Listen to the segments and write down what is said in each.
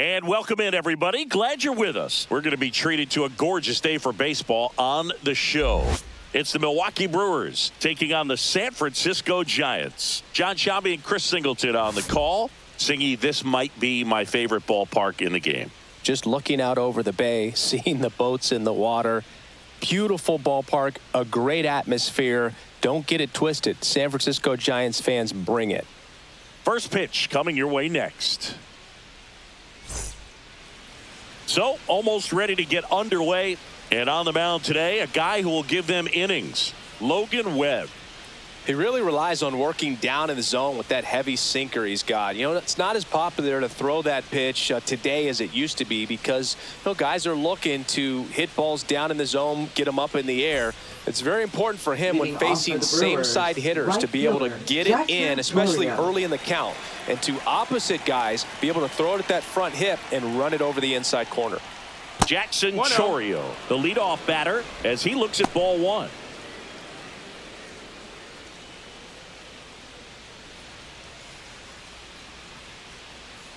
And welcome in, everybody. Glad you're with us. We're going to be treated to a gorgeous day for baseball on the show. It's the Milwaukee Brewers taking on the San Francisco Giants. John Shabby and Chris Singleton on the call. Singy, this might be my favorite ballpark in the game. Just looking out over the bay, seeing the boats in the water. Beautiful ballpark, a great atmosphere. Don't get it twisted. San Francisco Giants fans, bring it. First pitch coming your way next. So, almost ready to get underway. And on the mound today, a guy who will give them innings, Logan Webb. He really relies on working down in the zone with that heavy sinker he's got. You know, it's not as popular to throw that pitch today as it used to be because, you know, guys are looking to hit balls down in the zone, get them up in the air. It's very important for him when facing same-side hitters to be able to get it in, especially early in the count. And to opposite guys, be able to throw it at that front hip and run it over the inside corner. Jackson Chourio, the leadoff batter, as he looks at ball one.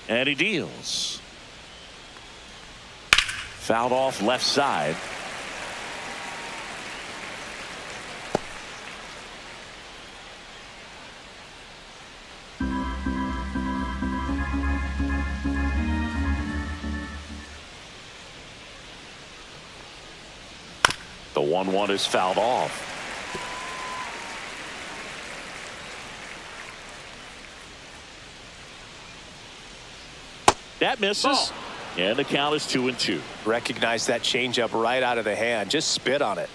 And he deals. Fouled off left side. The 1-1 is fouled off. That misses. And the count is 2-2. Recognize that changeup right out of the hand. Just spit on it.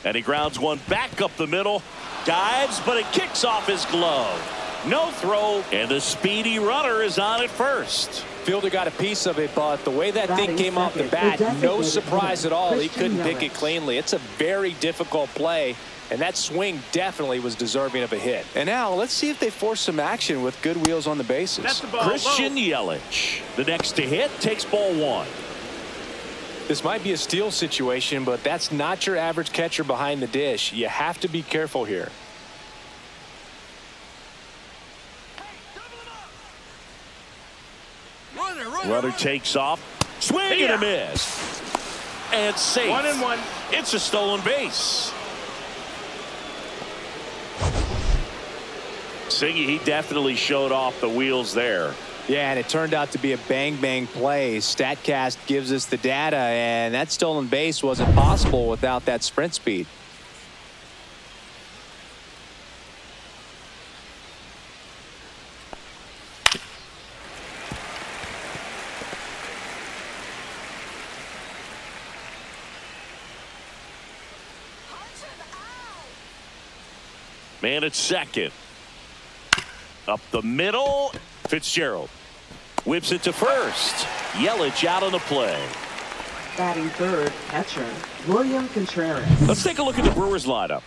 And he grounds one back up the middle. Dives, but it kicks off his glove. No throw, and the speedy runner is on at first. Fielder got a piece of it, but the way that thing came off the bat, no surprise at all. He couldn't pick it cleanly. It's a very difficult play, and that swing definitely was deserving of a hit. And now let's see if they force some action with good wheels on the bases. Christian Yelich, the next to hit, takes ball one. This might be a steal situation, but that's not your average catcher behind the dish. You have to be careful here. Runner takes off. Swing and a miss. And safe. 1-1. It's a stolen base. Singy, he definitely showed off the wheels there. Yeah, and it turned out to be a bang-bang play. StatCast gives us the data, and that stolen base wasn't possible without that sprint speed. Man at second. Up the middle. Fitzgerald whips it to first. Yelich out on the play. Batting third, catcher William Contreras. Let's take a look at the Brewers lineup.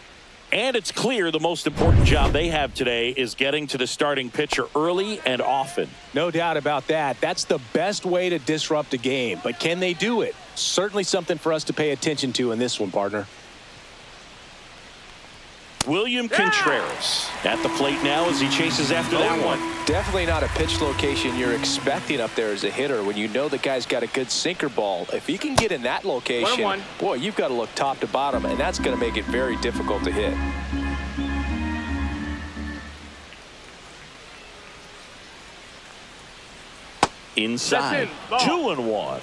And it's clear the most important job they have today is getting to the starting pitcher early and often. No doubt about that. That's the best way to disrupt a game. But can they do it? Certainly something for us to pay attention to in this one, partner. William Contreras at the plate now as he chases after that one. Definitely not a pitch location you're expecting up there as a hitter when you know the guy's got a good sinker ball. If he can get in that location, 1-1. boy, you've got to look top to bottom, and that's going to make it very difficult to hit. Inside, 2-1.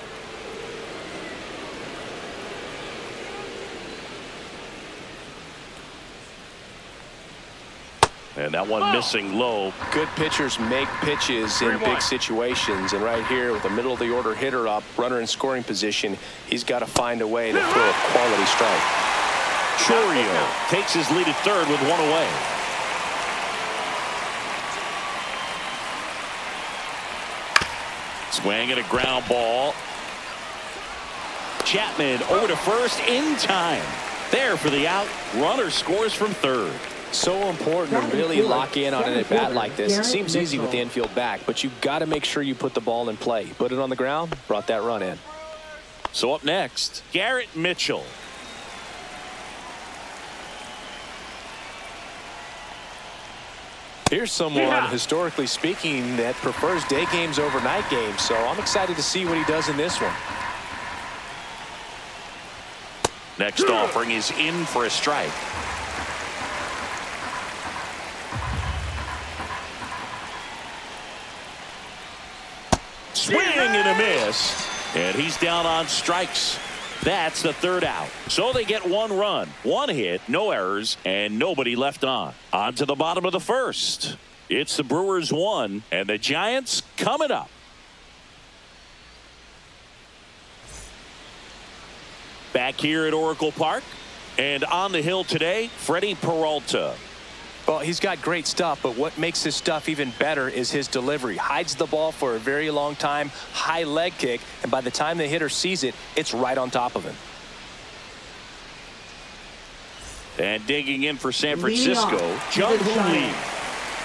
And that one missing low. Good pitchers make pitches in big situations. And right here with a middle of the order hitter up, runner in scoring position, he's got to find a way to throw a quality strike. Chourio takes his lead at third with one away. Swing and a ground ball. Chapman over to first in time. There for the out. Runner scores from third. So important to really lock in on an at-bat like this. It seems easy with the infield back, but you've got to make sure you put the ball in play. Put it on the ground, brought that run in. So up next, Garrett Mitchell. Here's someone, historically speaking, that prefers day games over night games. So I'm excited to see what he does in this one. Next offering is in for a strike. Swing and a miss. And he's down on strikes. That's the third out. So they get one run, one hit, no errors, and nobody left on. On to the bottom of the first. It's the Brewers 1 and the Giants coming up. Back here at Oracle Park. And on the hill today, Freddie Peralta. Well, he's got great stuff, but what makes his stuff even better is his delivery. Hides the ball for a very long time, high leg kick, and by the time the hitter sees it, it's right on top of him. And digging in for San Francisco, Jung-Hoo Lee.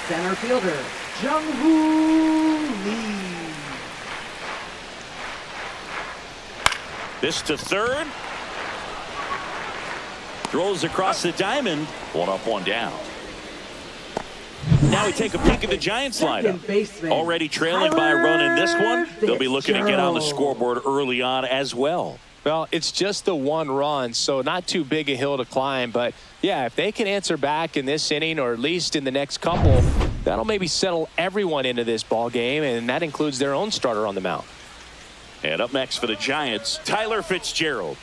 Center fielder, Jung-Hoo Lee. This to third. Throws across the diamond. One up, one down. Now we take a peek at the Giants lineup. Already trailing by a run in this one. They'll be looking to get on the scoreboard early on as well. Well, it's just the one run, so not too big a hill to climb. But, yeah, if they can answer back in this inning or at least in the next couple, that'll maybe settle everyone into this ball game, and that includes their own starter on the mound. And up next for the Giants, Tyler Fitzgerald.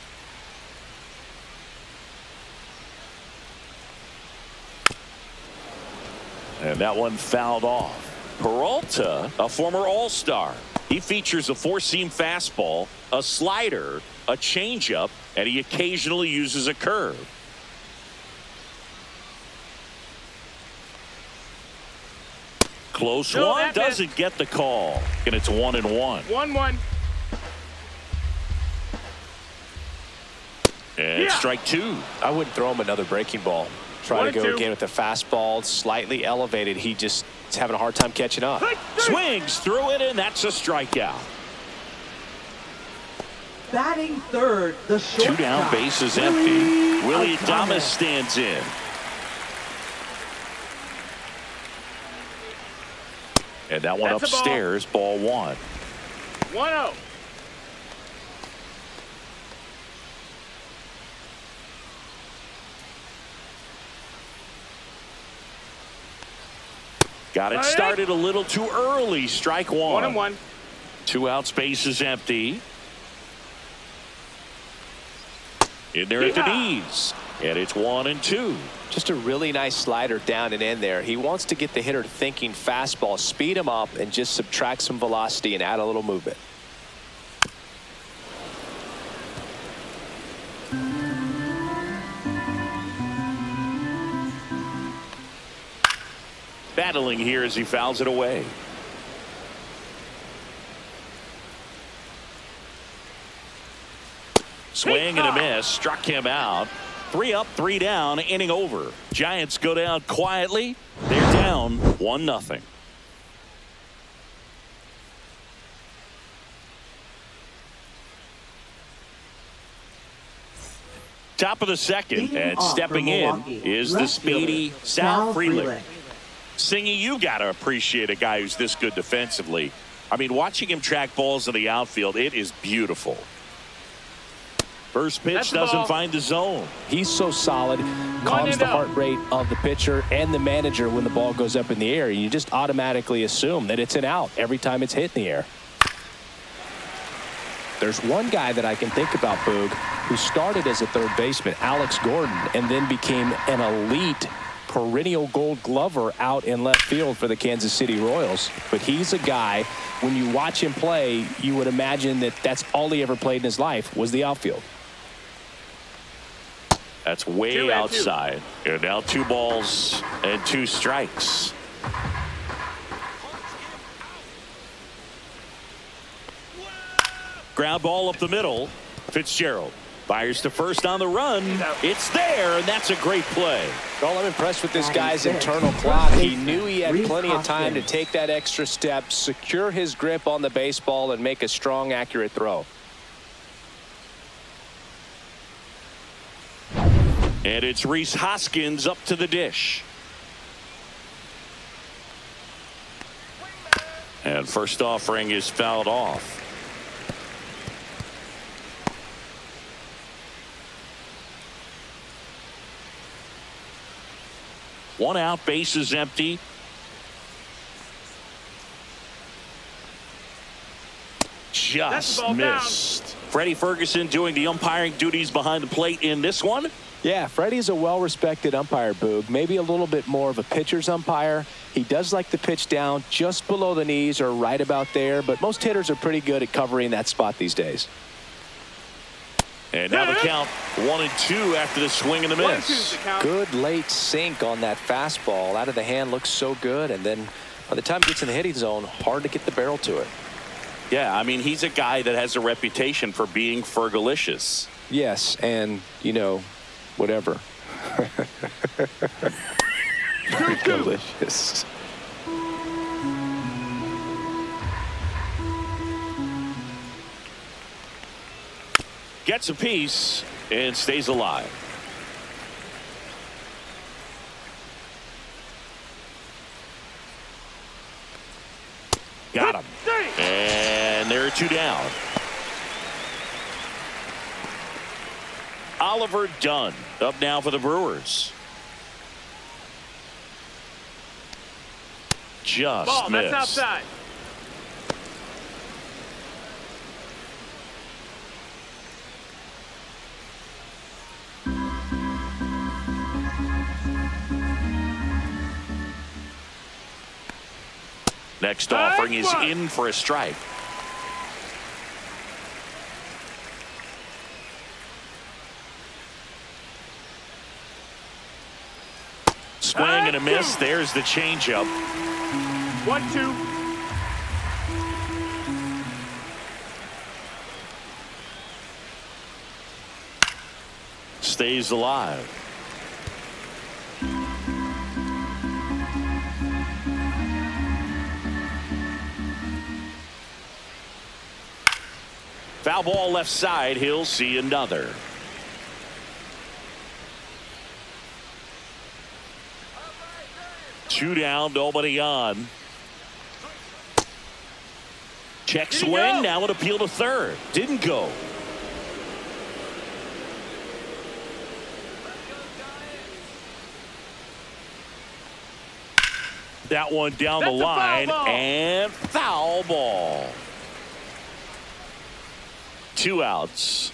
And that one fouled off. Peralta, a former All-Star. He features a four-seam fastball, a slider, a changeup, and he occasionally uses a curve. Close one, doesn't get the call. And it's 1-1. 1-1. And strike two. I wouldn't throw him another breaking ball. Try to go again with the fastball, slightly elevated. He just is having a hard time catching up. Swings through it, and that's a strikeout. Batting third, the shortstop. Two down, bases empty. Willie Adames stands in. And that one upstairs, ball one. 1-0. Got it started a little too early. Strike one. 1-1. Two outs, bases empty. In there at the knees. And it's 1-2. Just a really nice slider down and in there. He wants to get the hitter thinking fastball, speed him up, and just subtract some velocity and add a little movement. Battling here as he fouls it away. Swing and a miss. Struck him out. 3 up, 3 down. Inning over. Giants go down quietly. They're down 1-0. Top of the second, and stepping in is the speedy Sal Frelick. Singy, you got to appreciate a guy who's this good defensively. I mean, watching him track balls in the outfield, it is beautiful. First pitch doesn't find the zone. He's so solid, calms the heart rate of the pitcher and the manager when the ball goes up in the air. You just automatically assume that it's an out every time it's hit in the air. There's one guy that I can think about, Boog, who started as a third baseman, Alex Gordon, and then became an elite perennial Gold Glover out in left field for the Kansas City Royals. But he's a guy, when you watch him play, you would imagine that that's all he ever played in his life was the outfield. That's way outside. And now 2 balls and 2 strikes. Ground ball up the middle. Fitzgerald fires to first on the run. It's there, and that's a great play. Well, I'm impressed with this guy's internal clock. He knew he had plenty of time to take that extra step, secure his grip on the baseball, and make a strong, accurate throw. And it's Rhys Hoskins up to the dish. And first offering is fouled off. One out, bases empty. Just missed. Freddie Ferguson doing the umpiring duties behind the plate in this one. Yeah, Freddie's a well-respected umpire, Boog. Maybe a little bit more of a pitcher's umpire. He does like to pitch down just below the knees or right about there, but most hitters are pretty good at covering that spot these days. And now the count 1-2 after the swing and the miss. Good late sink on that fastball. Out of the hand, looks so good, and then by the time it gets in the hitting zone, hard to get the barrel to it. Yeah, I mean, he's a guy that has a reputation for being fergalicious. Yes, and, you know, whatever. Delicious. Gets a piece and stays alive. Got him. And there are two down. Oliver Dunn up now for the Brewers. Just Ball, missed. that's outside. Next offering is in for a strike. Swing and a miss. There's the changeup. 1-2. Stays alive. Foul ball left side. He'll see another. Two down, nobody on. Check swing. Now an appeal to third. Didn't go. That one down the line and foul ball. Two outs.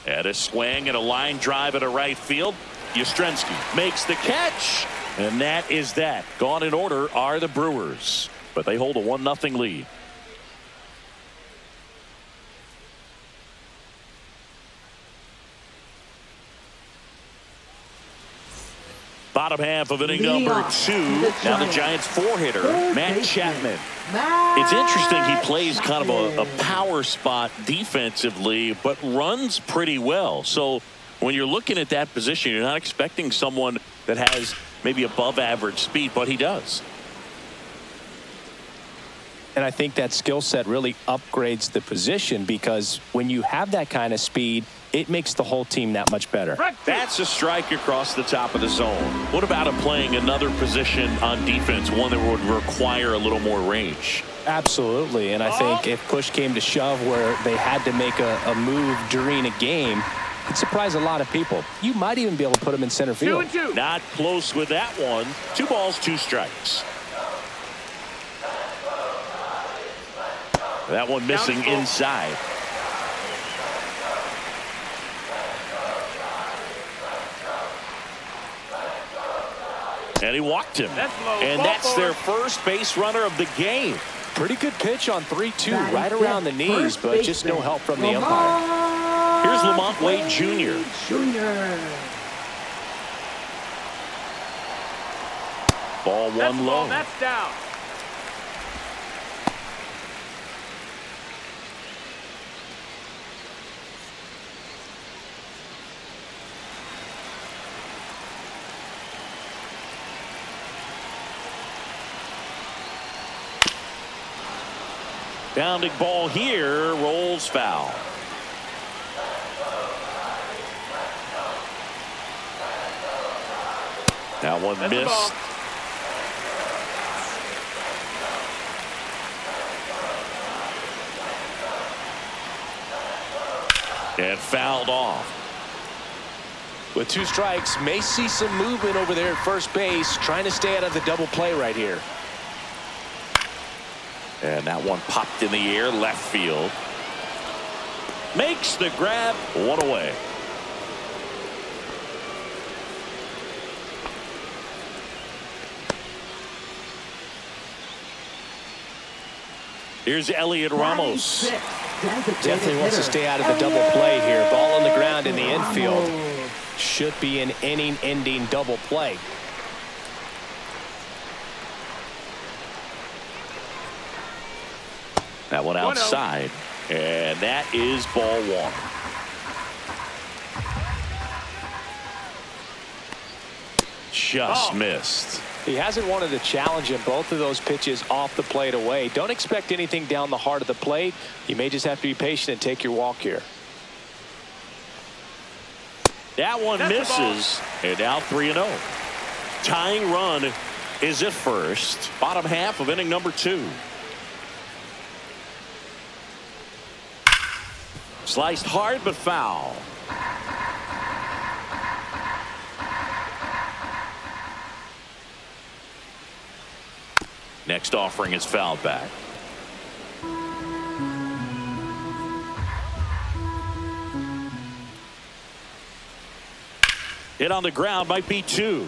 And a swing and a line drive at a right field. Yastrzemski makes the catch. And that is that. Gone in order are the Brewers. But they hold a 1-0 lead. Bottom half of inning number 2. Now the Giants' four-hitter, Matt Chapman. It's interesting he plays kind of a power spot defensively, but runs pretty well. So when you're looking at that position, you're not expecting someone that has maybe above average speed, but he does. And I think that skill set really upgrades the position, because when you have that kind of speed, it makes the whole team that much better. That's a strike across the top of the zone. What about him playing another position on defense, one that would require a little more range? Absolutely. And I think if push came to shove where they had to make a move during a game, it'd surprise a lot of people. You might even be able to put him in center field. 2-2. Not close with that one. 2 balls, 2 strikes. That one missing inside. And he walked him. And that's their first base runner of the game. Pretty good pitch on 3-2, right around the knees, but just no help from the umpire. Here's Lamont Wade Jr. Ball one low. That's down. Bounding ball here, rolls foul. That one missed. And fouled off. With 2 strikes, may see some movement over there at first base, trying to stay out of the double play right here. And that one popped in the air, left field. Makes the grab, 1 away. Here's Elliot Ramos. Definitely wants to stay out of the double play here. Ball on the ground in the infield. Should be an inning-ending double play. That one outside. And that is ball 1. Just missed. He hasn't wanted to challenge him. Both of those pitches off the plate away. Don't expect anything down the heart of the plate. You may just have to be patient and take your walk here. That one misses. And now 3-0. Tying run is at first. Bottom half of inning number 2. Sliced hard but foul. Next offering is fouled back. Hit on the ground, might be 2.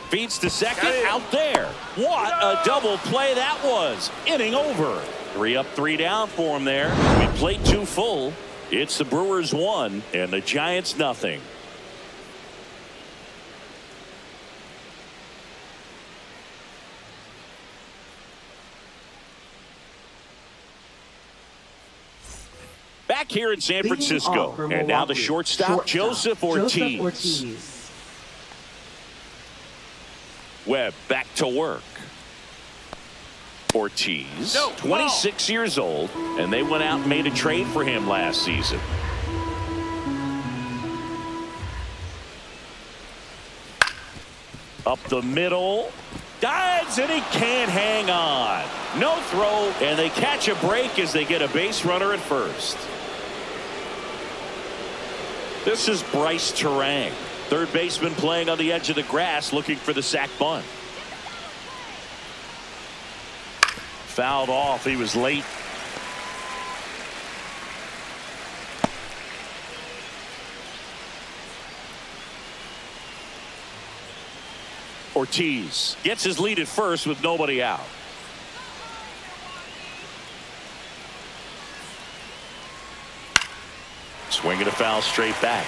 Feeds to second, out there. What a double play that was. Inning over. 3 up, 3 down for him there. We played 2 full. It's the Brewers 1 and the Giants nothing. Back here in San Francisco. And now the shortstop, Joseph Ortiz. Webb back to work. Ortiz, 26 years old, and they went out and made a trade for him last season. Up the middle. Dives, and he can't hang on. No throw, and they catch a break as they get a base runner at first. This is Bryce Terang, third baseman playing on the edge of the grass, looking for the sac bunt. Fouled off. He was late. Ortiz gets his lead at first with nobody out. Swinging a foul straight back.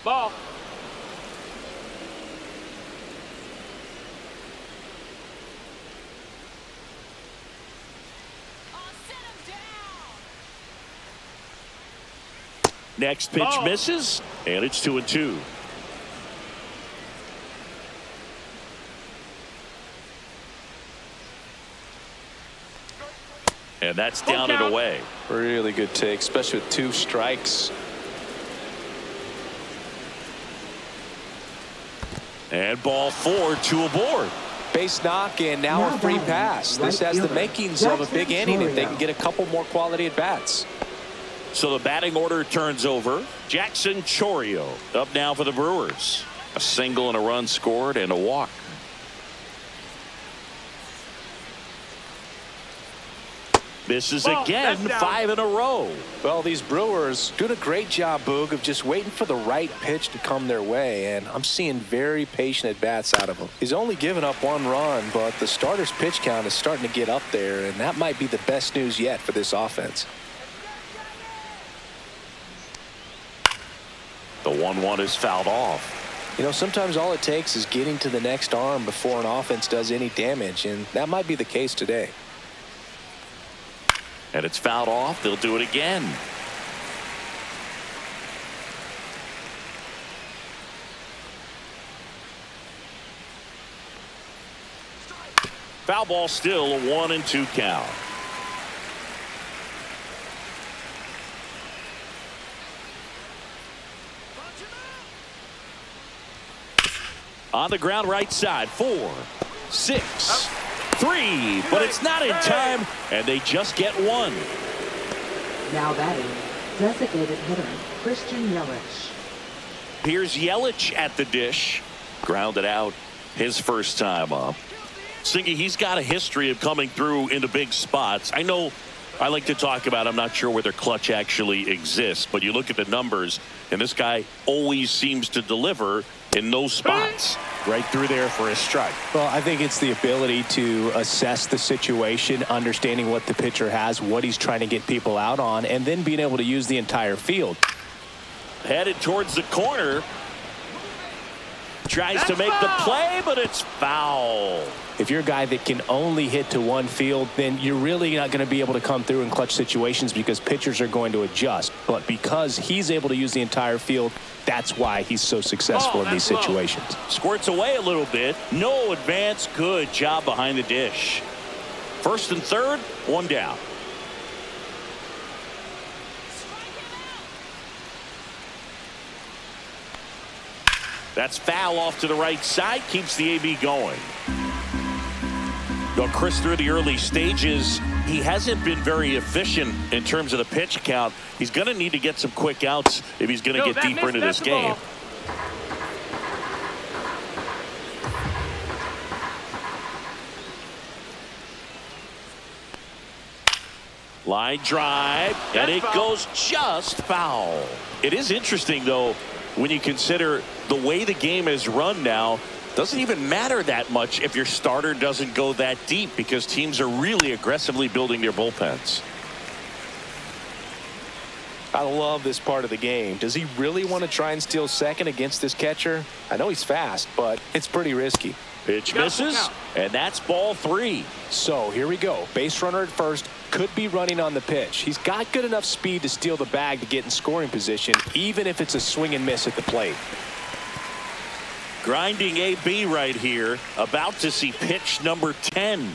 Ball. Next pitch misses, and it's 2-2. And that's down and away. Really good take, especially with 2 strikes. And ball 4, 2 aboard. Base knock, and now a free pass. This has the makings of a big inning if they can get a couple more quality at bats. So the batting order turns over. Jackson Chourio up now for the Brewers. A single and a run scored and a walk. Misses again, 5 in a row. Well, these Brewers doing a great job, Boog, of just waiting for the right pitch to come their way, and I'm seeing very patient at-bats out of him. He's only given up 1 run, but the starter's pitch count is starting to get up there, and that might be the best news yet for this offense. The 1-1 is fouled off. You know, sometimes all it takes is getting to the next arm before an offense does any damage, and that might be the case today. And it's fouled off. They'll do it again. Foul ball still, a 1-2 count. On the ground right side, 4. 6, 3, but it's not in time, and they just get one. Now batting, designated hitter, Christian Yelich. Here's Yelich at the dish. Grounded out his first time up. Singy, he's got a history of coming through into big spots. I know I like to talk about, I'm not sure whether clutch actually exists, but you look at the numbers, and this guy always seems to deliver in those spots. Right through there for a strike. Well, I think it's the ability to assess the situation, understanding what the pitcher has, what he's trying to get people out on, and then being able to use the entire field. Headed towards the corner. Tries to make the play, but it's foul. If you're a guy that can only hit to one field, then you're really not going to be able to come through in clutch situations because pitchers are going to adjust. But because he's able to use the entire field, that's why he's so successful in these situations. Squirts away a little bit. No advance. Good job behind the dish. First and third, one down. That's foul off to the right side. Keeps the AB going. Though Chris, through the early stages, he hasn't been very efficient in terms of the pitch count. He's going to need to get some quick outs if he's going to get deeper into this game. Line drive, and it goes just foul. It is interesting, though, when you consider the way the game is run now. Doesn't even matter that much if your starter doesn't go that deep because teams are really aggressively building their bullpens. I love this part of the game. Does he really want to try and steal second against this catcher? I know he's fast, but it's pretty risky. Pitch misses, and that's ball 3. So here we go. Base runner at first, could be running on the pitch. He's got good enough speed to steal the bag to get in scoring position, even if it's a swing and miss at the plate. Grinding AB right here, about to see pitch number 10.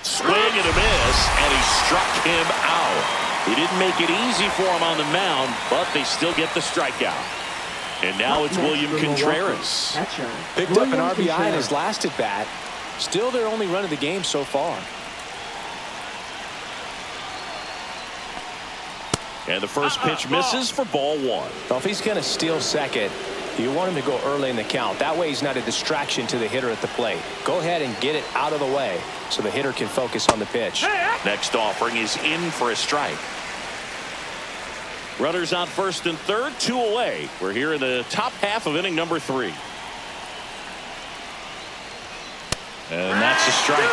Swing and a miss, and he struck him out. He didn't make it easy for him on the mound, but they still get the strikeout. And now it's William Contreras. Picked up an RBI in his last at bat. Still their only run of the game so far. And the first pitch misses for ball 1. Well, if he's going to steal second, you want him to go early in the count. That way he's not a distraction to the hitter at the plate. Go ahead and get it out of the way so the hitter can focus on the pitch. Next offering is in for a strike. Runners on first and third, 2 away. We're here in the top half of inning number 3. And that's a strike. 1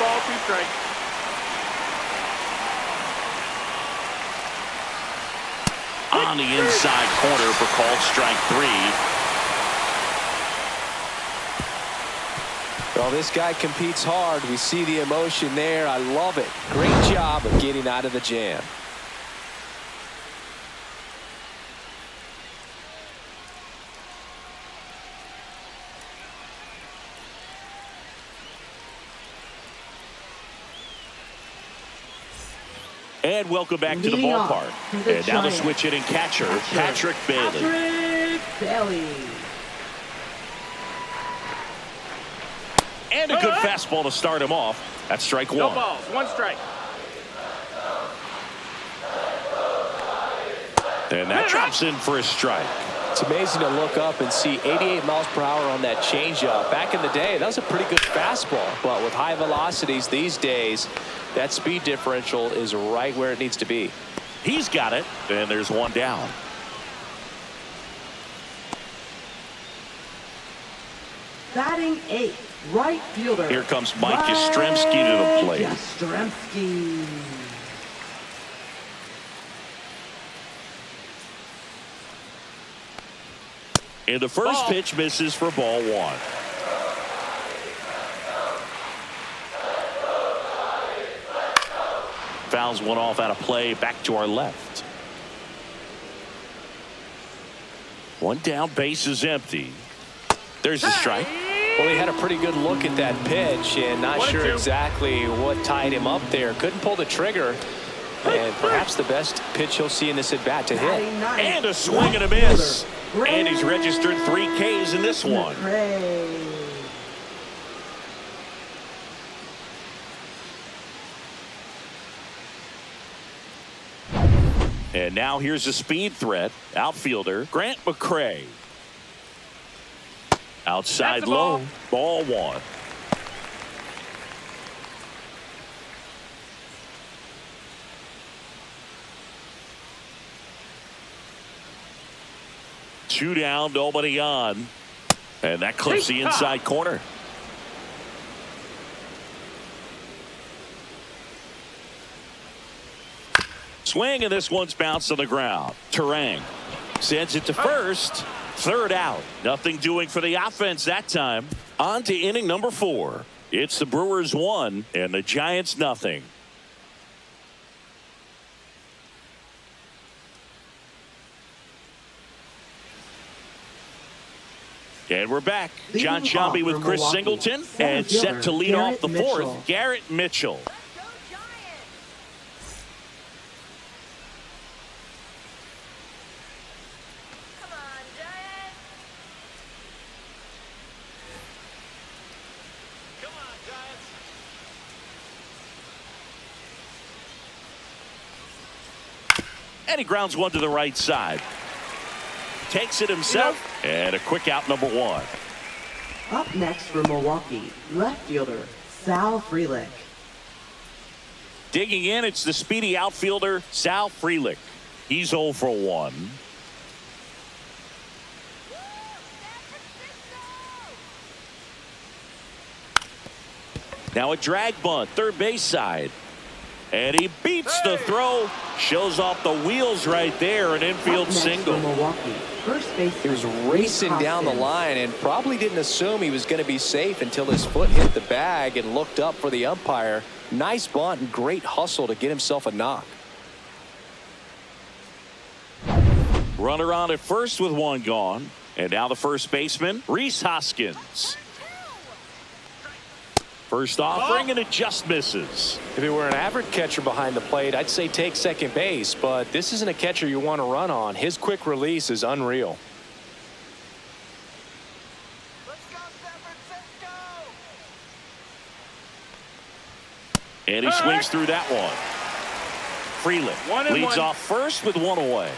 ball, 2 strikes. On the inside corner for called strike 3. Well, this guy competes hard. We see the emotion there. I love it. Great job of getting out of the jam. And welcome back to the ballpark. And now the switch hitting catcher, Patrick Bailey. And a good fastball to start him off. That's strike 1. No balls, 1 strike. And that drops in for a strike. It's amazing to look up and see 88 miles per hour on that changeup. Back in the day, that was a pretty good fastball. But with high velocities these days, that speed differential is right where it needs to be. He's got it, and there's 1 down. Batting 8th, right fielder. Here comes Mike Yastrzemski to the plate. Yastrzemski. And the first pitch misses for ball 1. Fouls one off out of play, back to our left. 1 down, base is empty. There's a strike. Well, he had a pretty good look at that pitch and not sure exactly what tied him up there. Couldn't pull the trigger. And perhaps the best pitch he'll see in this at bat to hit. And a swing and a miss. And he's registered 3 Ks in this one. And now here's a speed threat. Outfielder Grant McCray. Outside low. Ball 1. Two down, nobody on. And that clips the inside corner. Swing, and this one's bounced on the ground. Terang sends it to first. Third out. Nothing doing for the offense that time. On to inning number 4. It's the Brewers 1 and the Giants nothing. And we're back. John Shelby with Chris Singleton and set to lead off the 4th. Garrett Mitchell. And he grounds one to the right side. Takes it himself. And a quick out, number 1. Up next for Milwaukee, left fielder Sal Frelick. Digging in, it's the speedy outfielder Sal Frelick. He's 0 for 1. Now a drag bunt, third base side. And he beats the throw. Shows off the wheels right there. An infield single. He was racing down the line and probably didn't assume he was going to be safe until his foot hit the bag and looked up for the umpire. Nice bunt and great hustle to get himself a knock. Runner on at first with 1 gone. And now the first baseman, Rhys Hoskins. First offering, and it just misses. If it were an average catcher behind the plate, I'd say take second base, but this isn't a catcher you want to run on. His quick release is unreal. Let's go, San Francisco! And he swings through that one. Frelick leads off first with 1 away.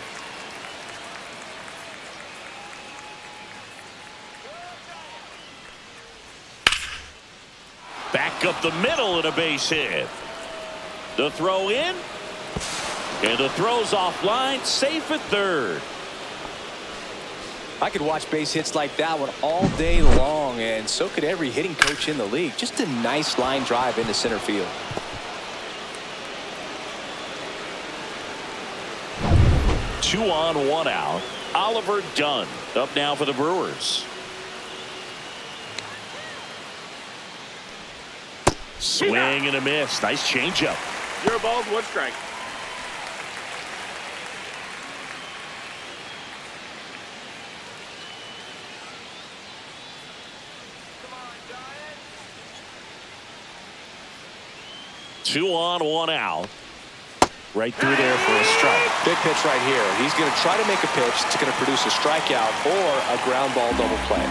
Back up the middle and a base hit. The throw in. And the throw's offline. Safe at third. I could watch base hits like that one all day long, and so could every hitting coach in the league. Just a nice line drive into center field. Two on, 1 out. Oliver Dunn up now for the Brewers. Swing and a miss. Nice changeup. 0 balls, 1 strike. Two on, 1 out. Right through there for a strike. Big pitch right here. He's going to try to make a pitch that's going to produce a strikeout or a ground ball double play.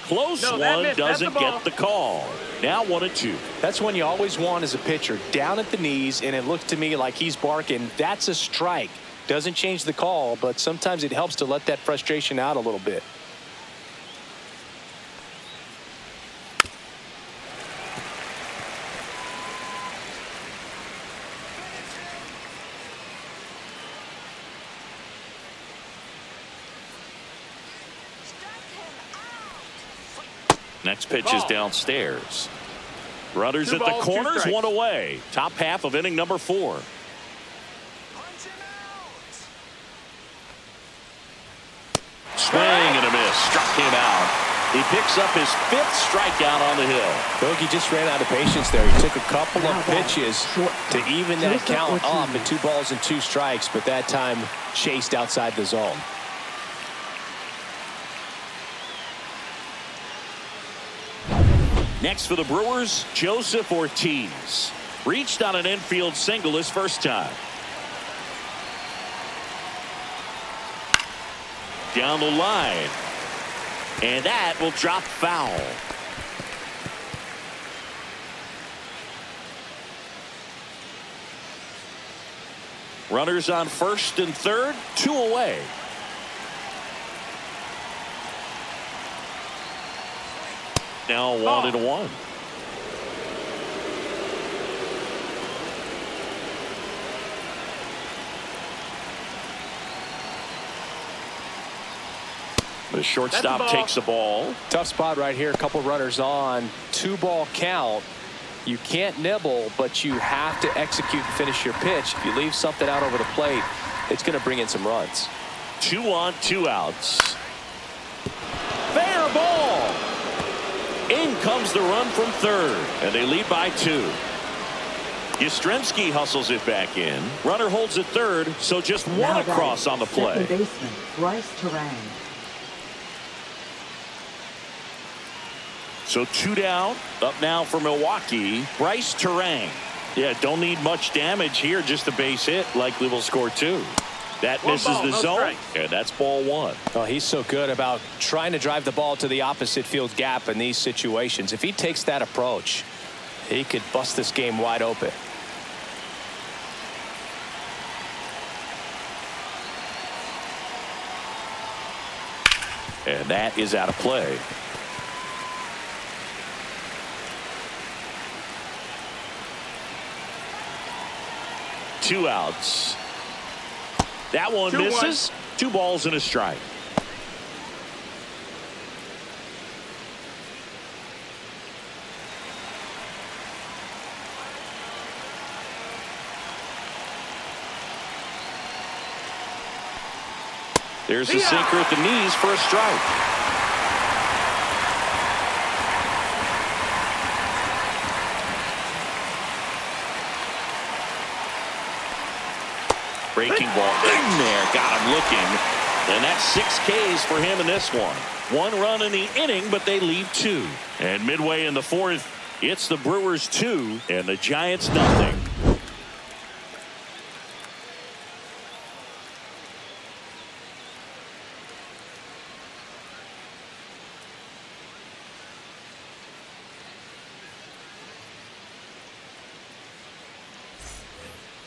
Close one, doesn't get the call. Now 1-2. That's one you always want as a pitcher. Down at the knees, and it looks to me like he's barking, that's a strike. Doesn't change the call, but sometimes it helps to let that frustration out a little bit. Next pitch is downstairs. Runners at the balls, corners, 2 1 strikes. away. Top half of inning number 4. Swing and a miss. Struck him out. He picks up his 5th strikeout on the hill. Bogey just ran out of patience there. He took a couple of pitches to even that count up at 2 balls and 2 strikes, but that time chased outside the zone. Next for the Brewers, Joseph Ortiz. Reached on an infield single his first time. Down the line. And that will drop foul. Runners on first and third, 2 away. Now 1-1. The shortstop takes the ball. Tough spot right here. A couple runners on. 2-ball count. You can't nibble, but you have to execute and finish your pitch. If you leave something out over the plate, it's going to bring in some runs. 2 on, 2 outs. Fair ball. In comes the run from third, and they lead by 2. Yastrzemski hustles it back in. Runner holds it third, so just one across on the play. Second baseman, Bryce Terang. So 2 down. Up now for Milwaukee, Bryce Terang. Yeah, don't need much damage here, just a base hit. Likely will score 2. That misses the zone, and that's ball 1. Oh, he's so good about trying to drive the ball to the opposite field gap in these situations. If he takes that approach, he could bust this game wide open. And that is out of play. Two outs. That one misses. 2 balls and a strike. There's the sinker at the knees for a strike. Breaking ball in there, got him looking, and that's 6 Ks for him in this one. 1 run in the inning, but they leave 2. And midway in the 4th, it's the Brewers 2 and the Giants nothing.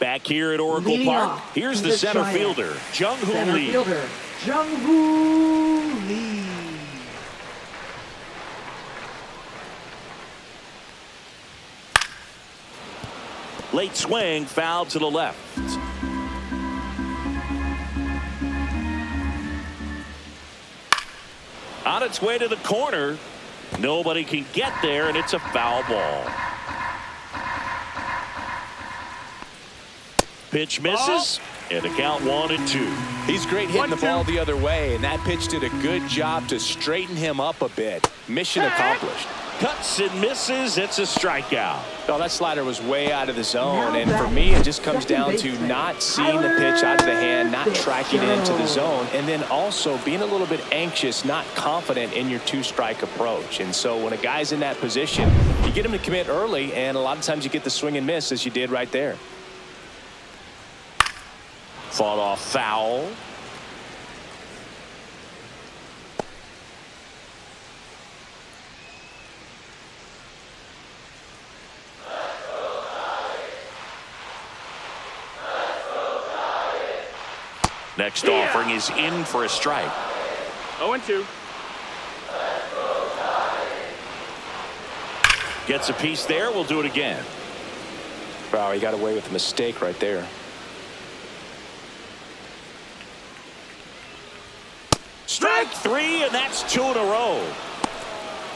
Back here at Oracle Park, here's the center fielder, Jung-Hoo Lee. Jung-Hoo Lee. Late swing, foul to the left. On its way to the corner. Nobody can get there, and it's a foul ball. Pitch misses, and the count 1-2. He's great hitting the ball the other way, and that pitch did a good job to straighten him up a bit. Mission accomplished. Cuts and misses. It's a strikeout. Oh, that slider was way out of the zone, and for me, it just comes down to not seeing the pitch out of the hand, not tracking it into the zone, and then also being a little bit anxious, not confident in your 2-strike approach. And so when a guy's in that position, you get him to commit early, and a lot of times you get the swing and miss, as you did right there. Fought off foul. Next offering is in for a strike. 0-2. Gets a piece there. We'll do it again. Wow, he got away with a mistake right there. Strike 3, and that's 2 in a row.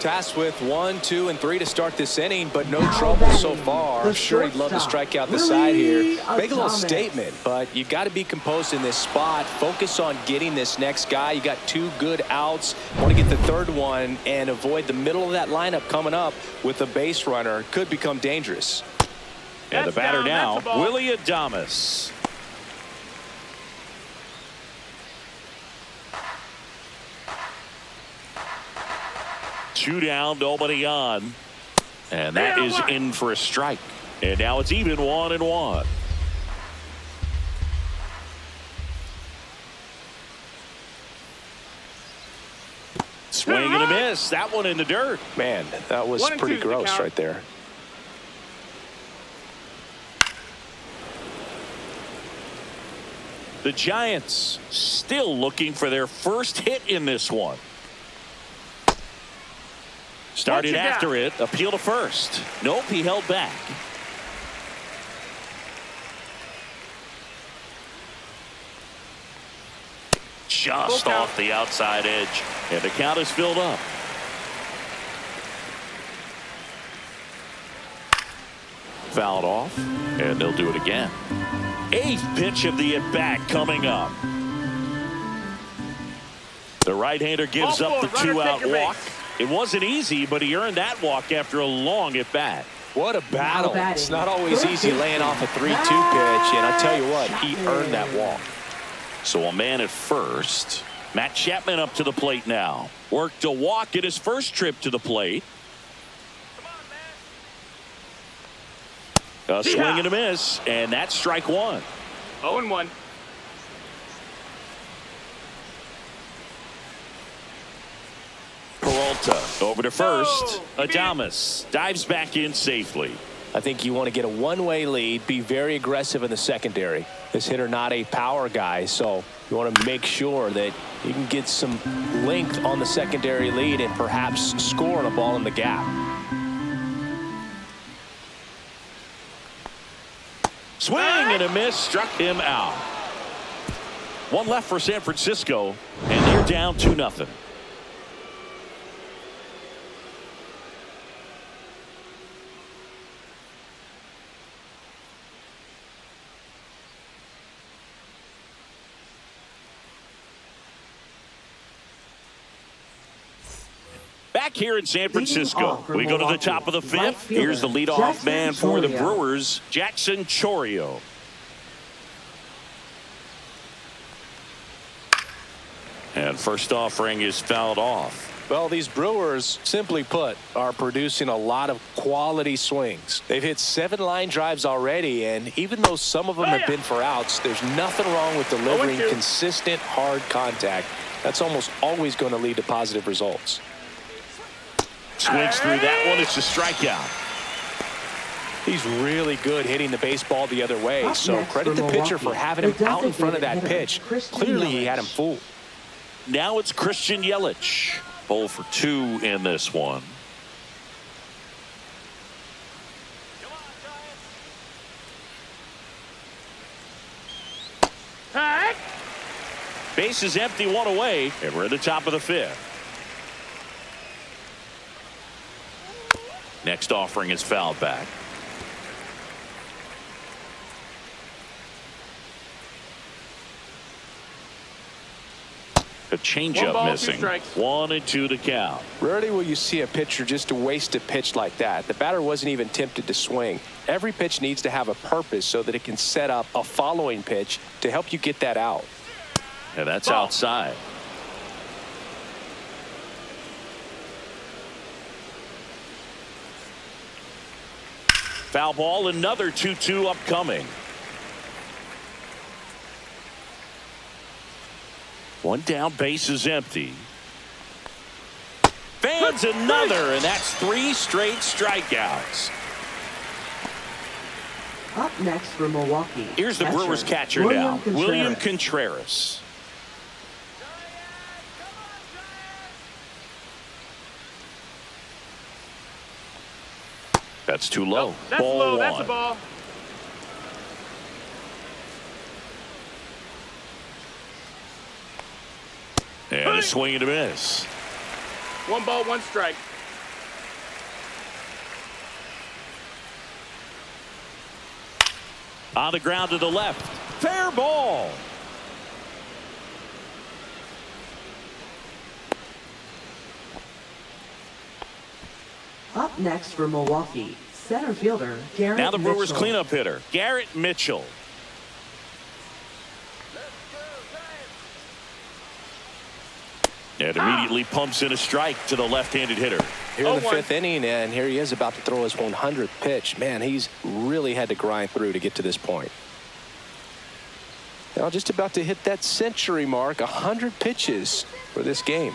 Tasked with 1, 2, and 3 to start this inning, but no trouble so far. I'm sure he'd love to strike out the side here. Make a little statement, but you've got to be composed in this spot. Focus on getting this next guy. You got 2 good outs. Want to get the 3rd one and avoid the middle of that lineup coming up with a base runner. Could become dangerous. And the batter now, Willie Adames. Two down, nobody on. And that is in for a strike. And now it's even 1-1. Swing and a miss. That one in the dirt. Man, that was pretty gross right there. The Giants still looking for their first hit in this one. Started after it. Appeal to first. Nope, he held back. Just off the outside edge. And the count is filled up. Fouled off. And they'll do it again. 8th pitch of the at-bat coming up. The right-hander gives up the 2-out walk. It wasn't easy, but he earned that walk after a long at-bat. What a battle. It's not always easy laying off a 3-2 pitch, and I tell you what, he earned that walk. So a man at first. Matt Chapman up to the plate now. Worked a walk in his first trip to the plate. A swing and a miss, and that's strike one. 0-1. Peralta over to first. Adames dives back in safely. I think you want to get a one-way lead, be very aggressive in the secondary. This hitter not a power guy, so you want to make sure that you can get some length on the secondary lead and perhaps score on a ball in the gap. Swing and a miss, struck him out. One left for San Francisco, and they're down 2-0. Back here in San Francisco, we go to the top of the 5th. Here's the leadoff man for the Brewers, Jackson Chourio. And first offering is fouled off. Well, these Brewers, simply put, are producing a lot of quality swings. They've hit 7 line drives already, and even though some of them have been for outs, there's nothing wrong with delivering consistent, hard contact. That's almost always going to lead to positive results. Swings through that one. It's a strikeout. He's really good hitting the baseball the other way, so credit the pitcher for having him out in front of that pitch. Clearly, he had him fooled. Now it's Christian Yelich. 0 for 2 in this one. Base is empty, 1 away, and we're at the top of the 5th. Next offering is fouled back. A changeup missing. 1-2 to count. Rarely will you see a pitcher just to waste a pitch like that. The batter wasn't even tempted to swing. Every pitch needs to have a purpose so that it can set up a following pitch to help you get that out. And that's outside. Foul ball, another 2-2 upcoming. One down, base is empty. Fans another, and that's 3 straight strikeouts. Up next for Milwaukee. Here's the Brewers catcher now, William Contreras. That's too low. Nope, that's ball low. 1. That's a ball. And a swing and a miss. 1 ball, 1 strike. On the ground to the left. Fair ball. Up next for Milwaukee, center fielder Garrett Now the Brewers Mitchell. cleanup hitter, Garrett Mitchell. And immediately pumps in a strike to the left-handed hitter. Here in the fifth inning, and here he is about to throw his 100th pitch. Man, he's really had to grind through to get to this point. Now just about to hit that century mark, 100 pitches for this game.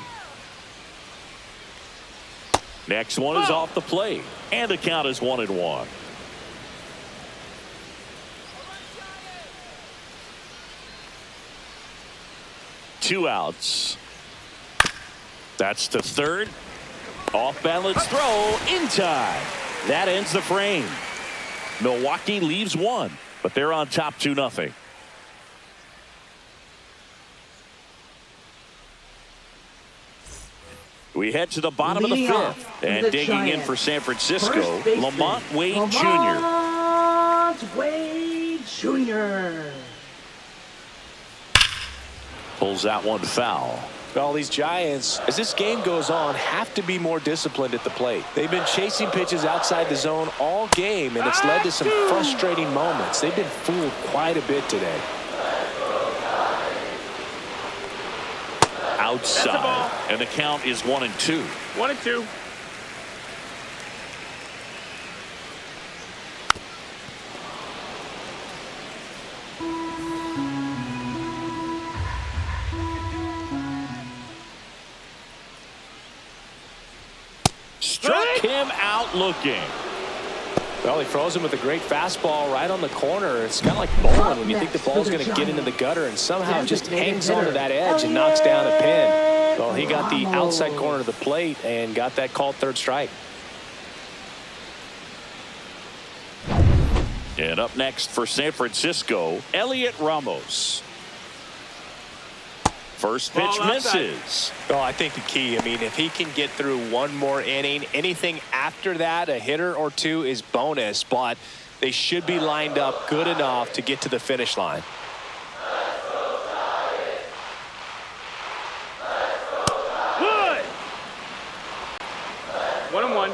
Next one is off the plate, and the count is 1-1. Two outs. That's to third. Off balance throw in time. That ends the frame. Milwaukee leaves one, but they're on top 2-0. We head to the bottom of the fifth, and digging in for San Francisco, Lamont Wade Jr. Lamont Wade Jr. Pulls that one foul. Well, these Giants, as this game goes on, have to be more disciplined at the plate. They've been chasing pitches outside the zone all game, and it's led to some frustrating moments. They've been fooled quite a bit today. Outside, and the count is 1-2. 1-2. Struck him out looking. Well, he throws him with a great fastball right on the corner. It's kind of like bowling when you think the ball's going to get into the gutter and somehow just hangs onto that edge and knocks down a pin. Well, he got the outside corner of the plate and got that called third strike. And up next for San Francisco, Elliot Ramos. First pitch misses. Well, I think the key, I mean, if he can get through one more inning, anything after that, a hitter or two is bonus, but they should be lined up good enough to get to the finish line. Good. 1-1.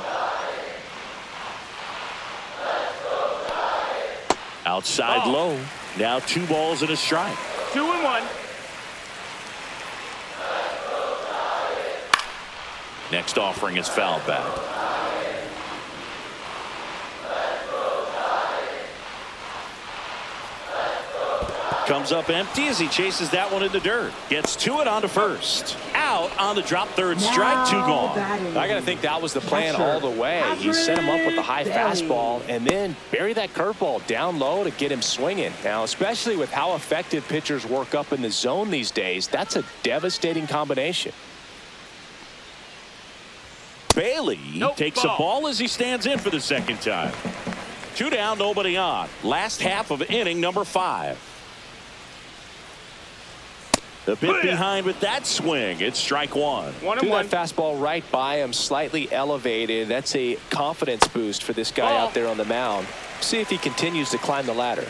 Outside low. Now 2 balls and a strike. 2-1. Next offering is fouled back. Comes up empty as he chases that one in the dirt. Gets to it onto first. Out on the drop, third strike, 2 gone. I got to think that was the plan all the way. He set him up with the high fastball and then bury that curveball down low to get him swinging. Now, especially with how effective pitchers work up in the zone these days, that's a devastating combination. Bailey takes a ball as he stands in for the second time. 2 down, nobody on. Last half of inning number 5. The bit behind with that swing. It's strike 1. 1-1. That fastball right by him, slightly elevated. That's a confidence boost for this guy out there on the mound. See if he continues to climb the ladder.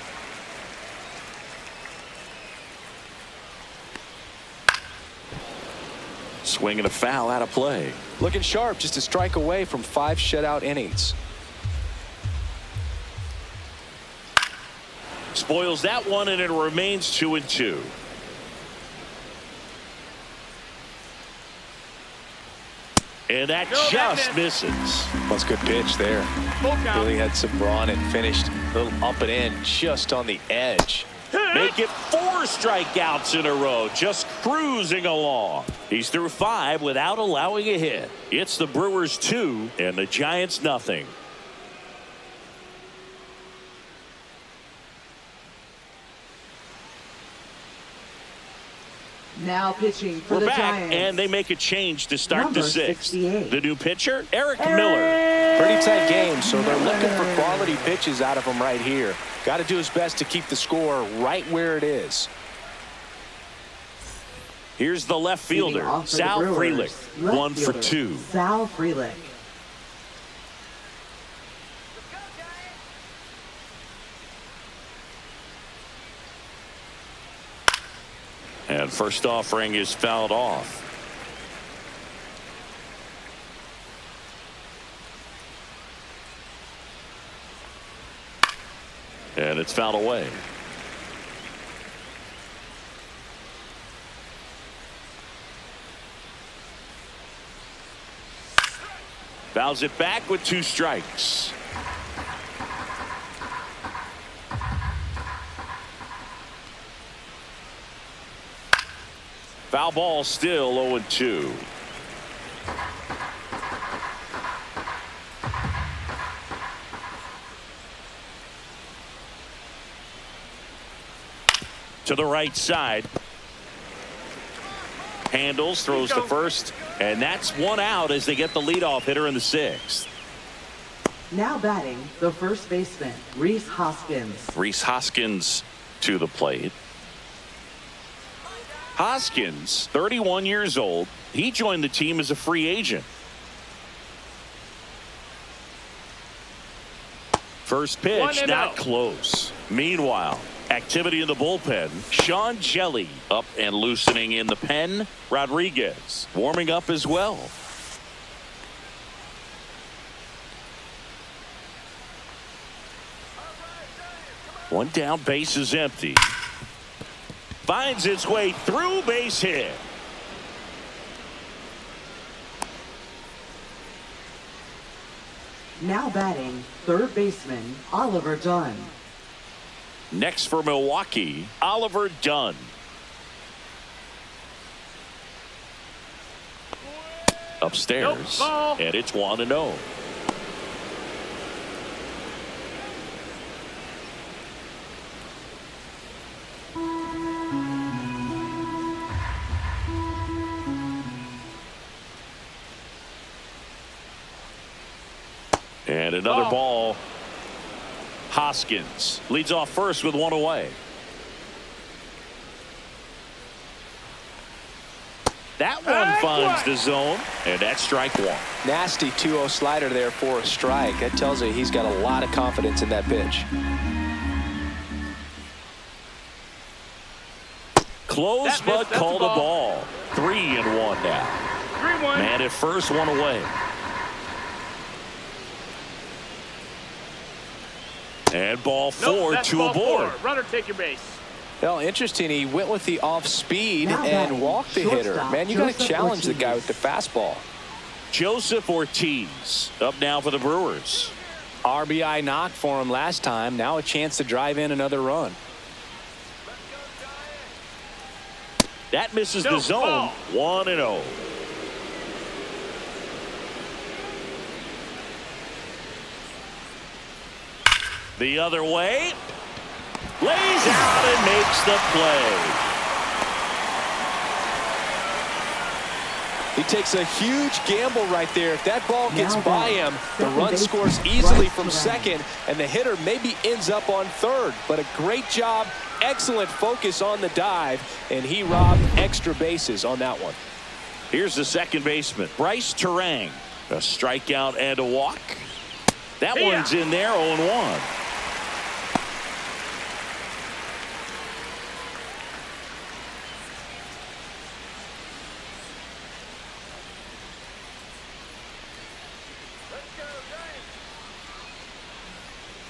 Swing and a foul out of play. Looking sharp, just a strike away from 5 shutout innings. Spoils that one, and it remains 2-2. And that just misses. That's a good pitch there. Really had some brawn and finished a little up and in just on the edge. Make it 4 strikeouts in a row, just cruising along. He's through 5 without allowing a hit. It's the Brewers 2 and the Giants nothing. Now pitching for We're the back, Giants. and they make a change to start Number the 6th. 68. The new pitcher, Eric Miller. Pretty tight game, so they're looking for quality pitches out of him right here. Got to do his best to keep the score right where it is. Here's the left fielder, Sal Frelick, 1 for 2. Sal Frelick. And first offering is fouled off. And it's fouled away. Fouls it back with 2 strikes. Foul ball, still 0-2. To the right side. Handles, throws to first, and that's 1 out as they get the leadoff hitter in the 6th. Now batting, the first baseman, Rhys Hoskins. Rhys Hoskins to the plate. Hoskins, 31 years old. He joined the team as a free agent. First pitch, not close. Meanwhile, activity in the bullpen. Sean Jelly up and loosening in the pen. Rodriguez warming up as well. One down, base is empty. Finds its way through, base hit. Now batting, third baseman, Oliver Dunn. Next for Milwaukee, Oliver Dunn. Upstairs, and it's 1-0. And another ball. Hoskins leads off first with 1 away. That one finds the zone, and that's strike 1. Nasty 2-0 slider there for a strike. That tells you he's got a lot of confidence in that pitch. Close, but called a ball. 3-1 now. 3-1. Man at first, 1 away. And ball 4 to a board. Runner, take your base. Well, interesting. He went with the off speed Now and walked the hitter. shortstop, Man, you got to Joseph challenge the Ortiz. guy with the fastball. Joseph Ortiz up now for the Brewers. RBI knock for him last time. Now a chance to drive in another run. That misses the zone. 1-0. The other way. Lays out and makes the play. He takes a huge gamble right there. If that ball gets Now by back, him, the second run baseman, scores easily Bryce from Terang. second, and the hitter maybe ends up on third. But a great job, excellent focus on the dive, and he robbed extra bases on that one. Here's the second baseman, Bryce Terang. A strikeout and a walk. That one's in there, 0-1.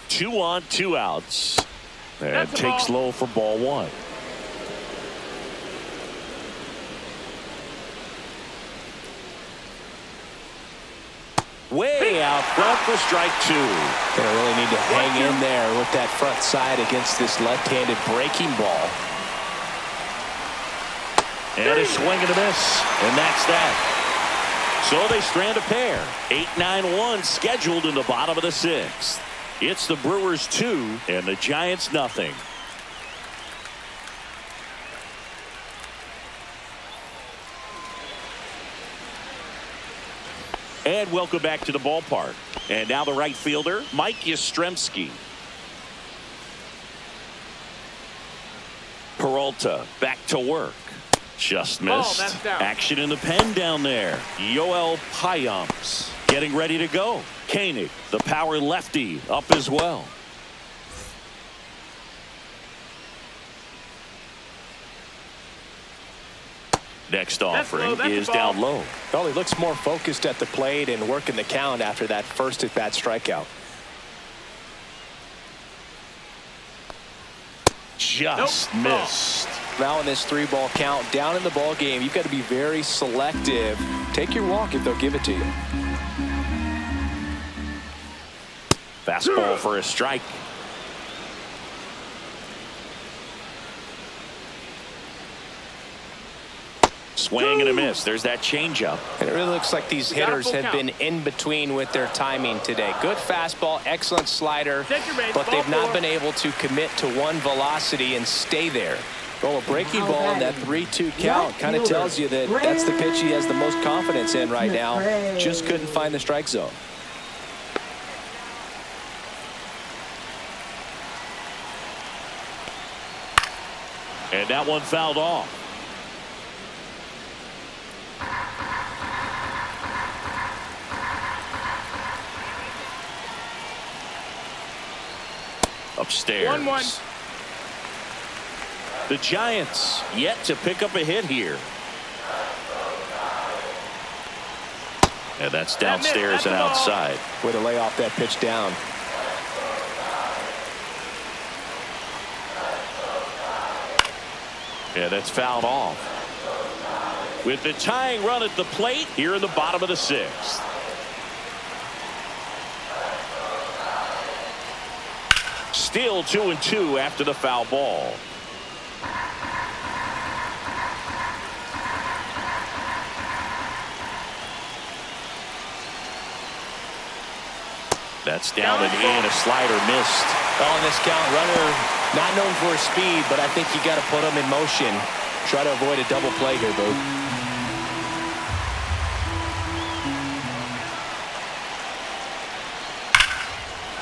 Two on, 2 outs. And That's a takes ball. low for ball 1. Way out front for strike 2. Gonna really need to hang in there with that front side against this left-handed breaking ball. And a swing and a miss. And that's that. So they strand a pair. 8-9-1 scheduled in the bottom of the 6th. It's the Brewers 2 and the Giants nothing. And welcome back to the ballpark. And now the right fielder, Mike Yastrzemski. Peralta back to work. Just missed. that's down. Action in the pen down there. Yoel Payams getting ready to go. Koenig, the power lefty, up as well. Next offering that's is the ball. down low. Well, he looks more focused at the plate and working the count after that first at-bat strikeout. Just missed. Now in this 3-ball count, down in the ball game, you've got to be very selective. Take your walk if they'll give it to you. Fastball for a strike. Swing and a miss. There's that changeup. And it really looks like these hitters have been in between with their timing today. Good fastball, excellent slider, but they've not been able to commit to one velocity and stay there. Well, a breaking ball in that 3-2 count kind of tells you that that's the pitch he has the most confidence in right now. Just couldn't find the strike zone. And that one fouled off. Upstairs. 1-1. The Giants yet to pick up a hit here. And that's downstairs and outside. Way to lay off that pitch down. Yeah, that's fouled off. With the tying run at the plate here in the bottom of the sixth. Still 2-2 after the foul ball. That's down and in. A slider missed. On this count, runner not known for his speed, but I think you got to put him in motion. Try to avoid a double play here, Boo.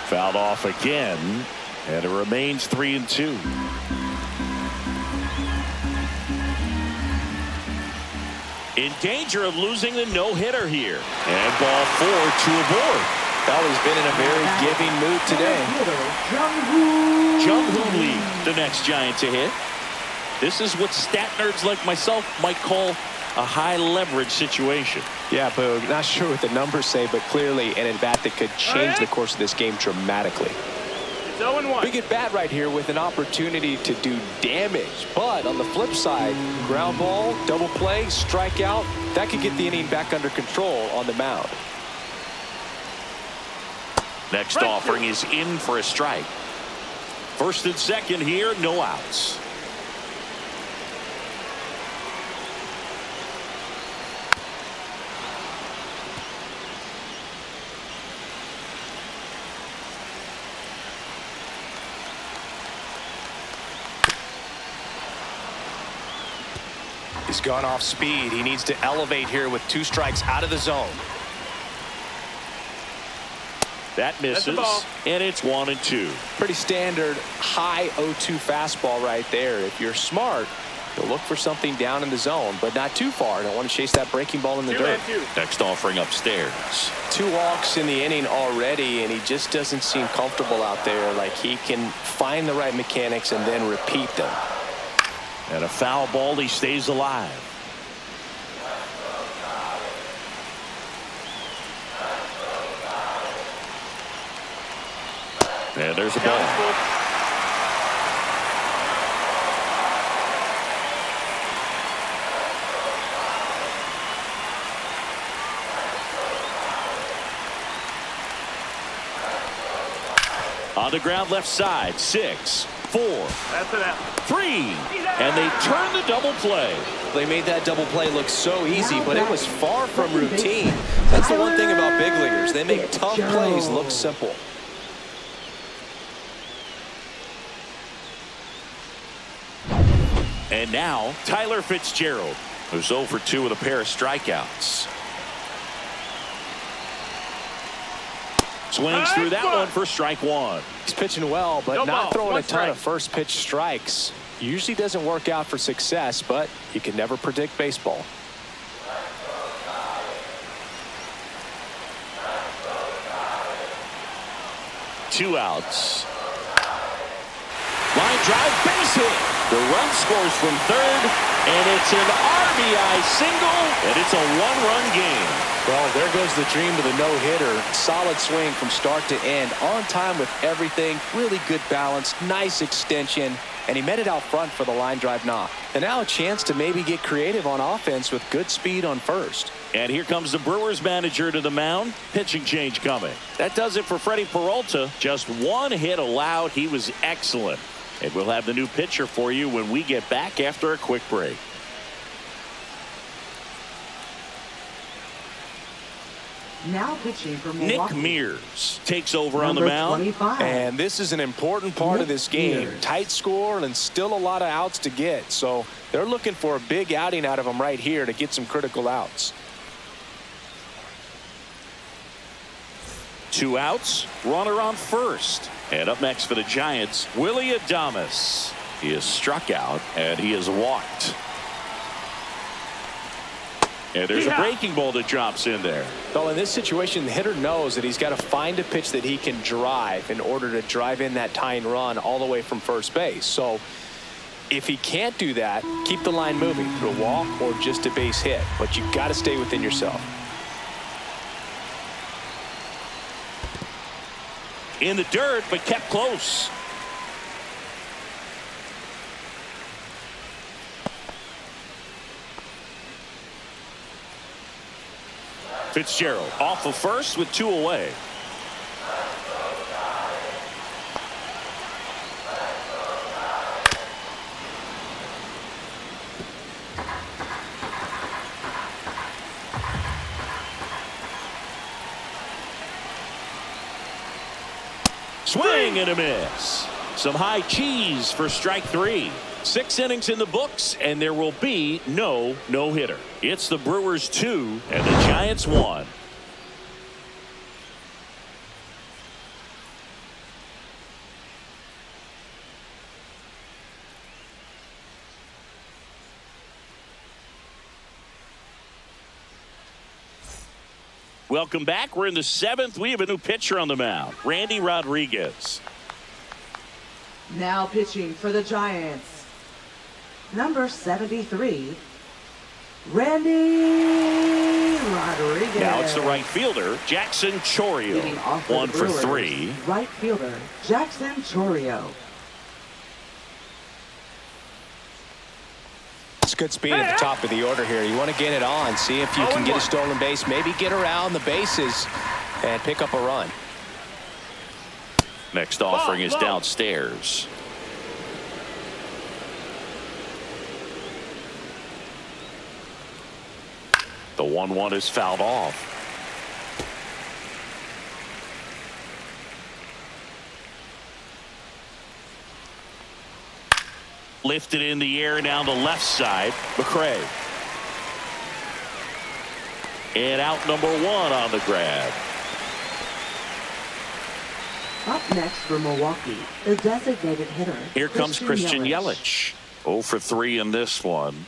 Fouled off again, and it remains 3-2. In danger of losing the no-hitter here. And ball 4, 2 aboard. He's been in a very giving mood today. Jung-Hoo Lee, the next Giant to hit. This is what stat nerds like myself might call a high-leverage situation. Yeah, Boog, not sure what the numbers say, but clearly an at-bat that could change the course of this game dramatically. It's 0-1. Big at-bat right here with an opportunity to do damage. But on the flip side, ground ball, double play, strikeout, that could get the inning back under control on the mound. Next offering is in for a strike. First and second here, no outs. He's gone off speed. He needs to elevate here with 2 strikes out of the zone. That misses, and it's 1-2. Pretty standard high 0-2 fastball right there. If you're smart, you'll look for something down in the zone, but not too far. Don't want to chase that breaking ball in the dirt. Next offering upstairs. 2 walks in the inning already, and he just doesn't seem comfortable out there. Like he can find the right mechanics and then repeat them. And a foul ball, he stays alive. And there's a ball. On the ground left side, 6, 4, That's it out. 3, and they turn the double play. They made that double play look so easy, but it was far from routine. That's the one thing about big leaguers. They make tough plays look simple. And now, Tyler Fitzgerald, who's 0 for 2 with a pair of strikeouts. Swings through that one for strike 1. He's pitching well, but not throwing a ton of first pitch strikes. Usually doesn't work out for success, but you can never predict baseball. Two outs. Line drive, base hit. The run scores from third, and it's an RBI single, and it's a 1-run game. Well, there goes the dream of the no-hitter. Solid swing from start to end. On time with everything. Really good balance. Nice extension. And he met it out front for the line drive knock. And now a chance to maybe get creative on offense with good speed on first. And here comes the Brewers manager to the mound. Pitching change coming. That does it for Freddie Peralta. Just one hit allowed. He was excellent. And we'll have the new pitcher for you when we get back after a quick break. Now pitching for Nick Milwaukee. Mears takes over on the Number mound. 25. And this is an important part of this game. Mears. Tight score and still a lot of outs to get. So they're looking for a big outing out of him right here to get some critical outs. 2 outs. Runner on first. And up next for the Giants, Willie Adames. He is struck out and he is walked. And there's a breaking ball that drops in there. Well, in this situation, the hitter knows that he's got to find a pitch that he can drive in order to drive in that tying run all the way from first base. So if he can't do that, keep the line moving through a walk or just a base hit. But you've got to stay within yourself. In the dirt, but kept close. Fitzgerald off of first with 2 away. Swing and a miss. Some high cheese for strike 3. 6 innings in the books, and there will be no no-hitter. It's the Brewers 2 and the Giants 1. Welcome back. We're in the 7th. We have a new pitcher on the mound, Randy Rodriguez. Now pitching for the Giants, number 73, Randy Rodriguez. Now it's the right fielder, Jackson Chorio. Leading off for 1 the for Brewers, 3. Right fielder, Jackson Chorio. It's good speed at the top of the order here. You want to get it on, see if you can get a stolen base, maybe get around the bases and pick up a run. Next offering is downstairs. The 1-1 is fouled off. Lifted in the air down the left side. McCray. And out number 1 on the grab. Up next for Milwaukee, the designated hitter. Here comes Christian Yelich. 0 for 3 in this one.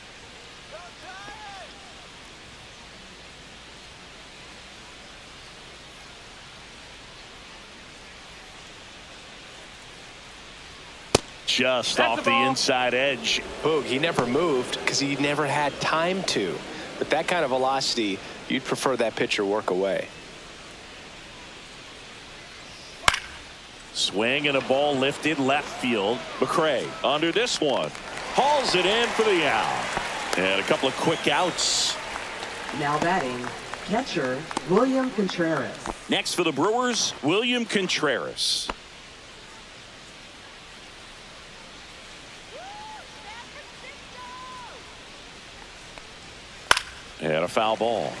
Just off the inside edge. Boog, he never moved because he never had time to. But that kind of velocity, you'd prefer that pitcher work away. Swing and a ball lifted left field. McCray under this one. Hauls it in for the out. And a couple of quick outs. Now batting, catcher, William Contreras. Next for the Brewers, William Contreras. And a foul ball.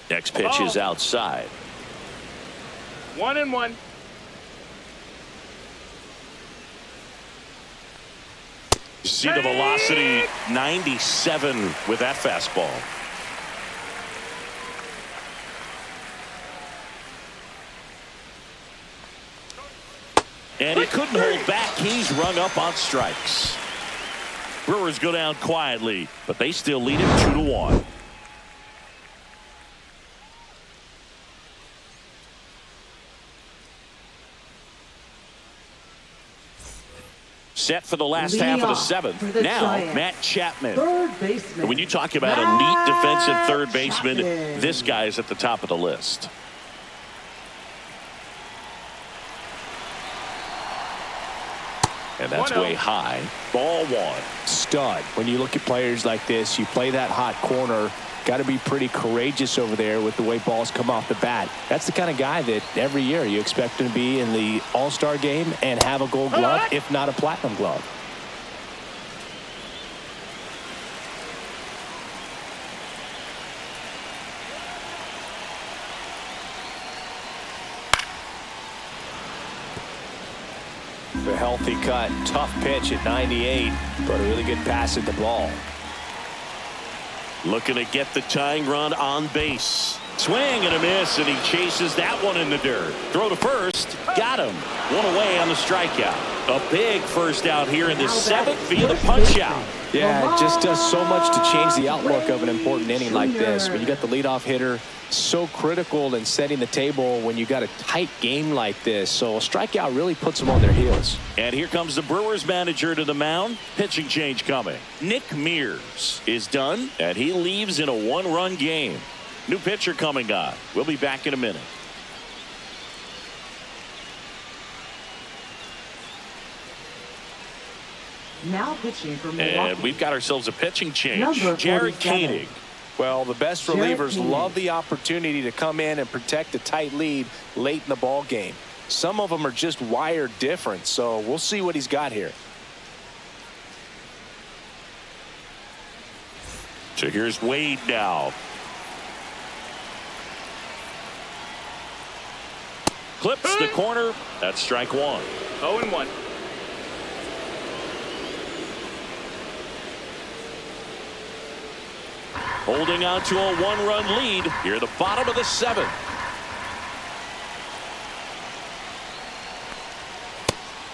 Next pitch is outside. 1-1. You see the velocity, 97 with that fastball. And he couldn't hold back. He's rung up on strikes. Brewers go down quietly, but they still lead it 2-1. set for the last Leading half of the off seventh. for the Now, Giants, Matt Chapman. Third baseman. When you talk about elite defensive third baseman, Chapman. this guy is at the top of the list. And that's 1-0. way high. Ball one. Stud. When you look at players like this, you play that hot corner. Got to be pretty courageous over there with the way balls come off the bat. That's the kind of guy that every year you expect him to be in the All-Star game and have a gold glove, if not a platinum glove. A healthy cut, tough pitch at 98, but a really good pass at the ball. Looking to get the tying run on base. Swing and a miss, and he chases that one in the dirt. Throw to first. Got him. One away on the strikeout. A big first out here in the seventh via the punch out. Yeah, it just does so much to change the outlook of an important inning like this. When you got the leadoff hitter, so critical in setting the table when you got a tight game like this. So a strikeout really puts them on their heels. And here comes the Brewers manager to the mound. Pitching change coming. Nick Mears is done, and he leaves in a one-run game. New pitcher coming on. We'll be back in a minute. Now pitching for Milwaukee. And we've got ourselves a pitching change. Number Jared 47. Koenig. Well, the best Jared relievers Koenig. love the opportunity to come in and protect a tight lead late in the ball game. Some of them are just wired different, so we'll see what he's got here. So here's Wade now. Clips the corner. That's strike one. 0-1. Holding on to a one-run lead here at the bottom of the seventh.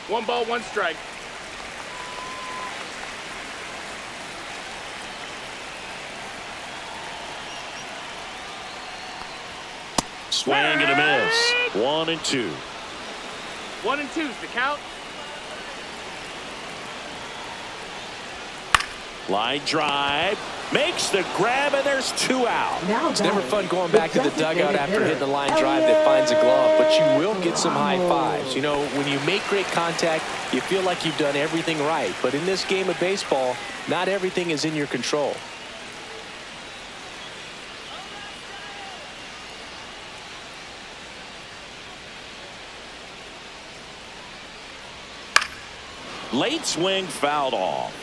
One ball, one strike. Swing and a miss. 1-2. 1-2's the count. Line drive. Makes the grab, and there's two out. Now It's never fun going the back to the dugout designated after hitter, hitting the line drive that finds a glove, but you will get some high fives. You know, when you make great contact, you feel like you've done everything right. But in this game of baseball, not everything is in your control. Late swing fouled off.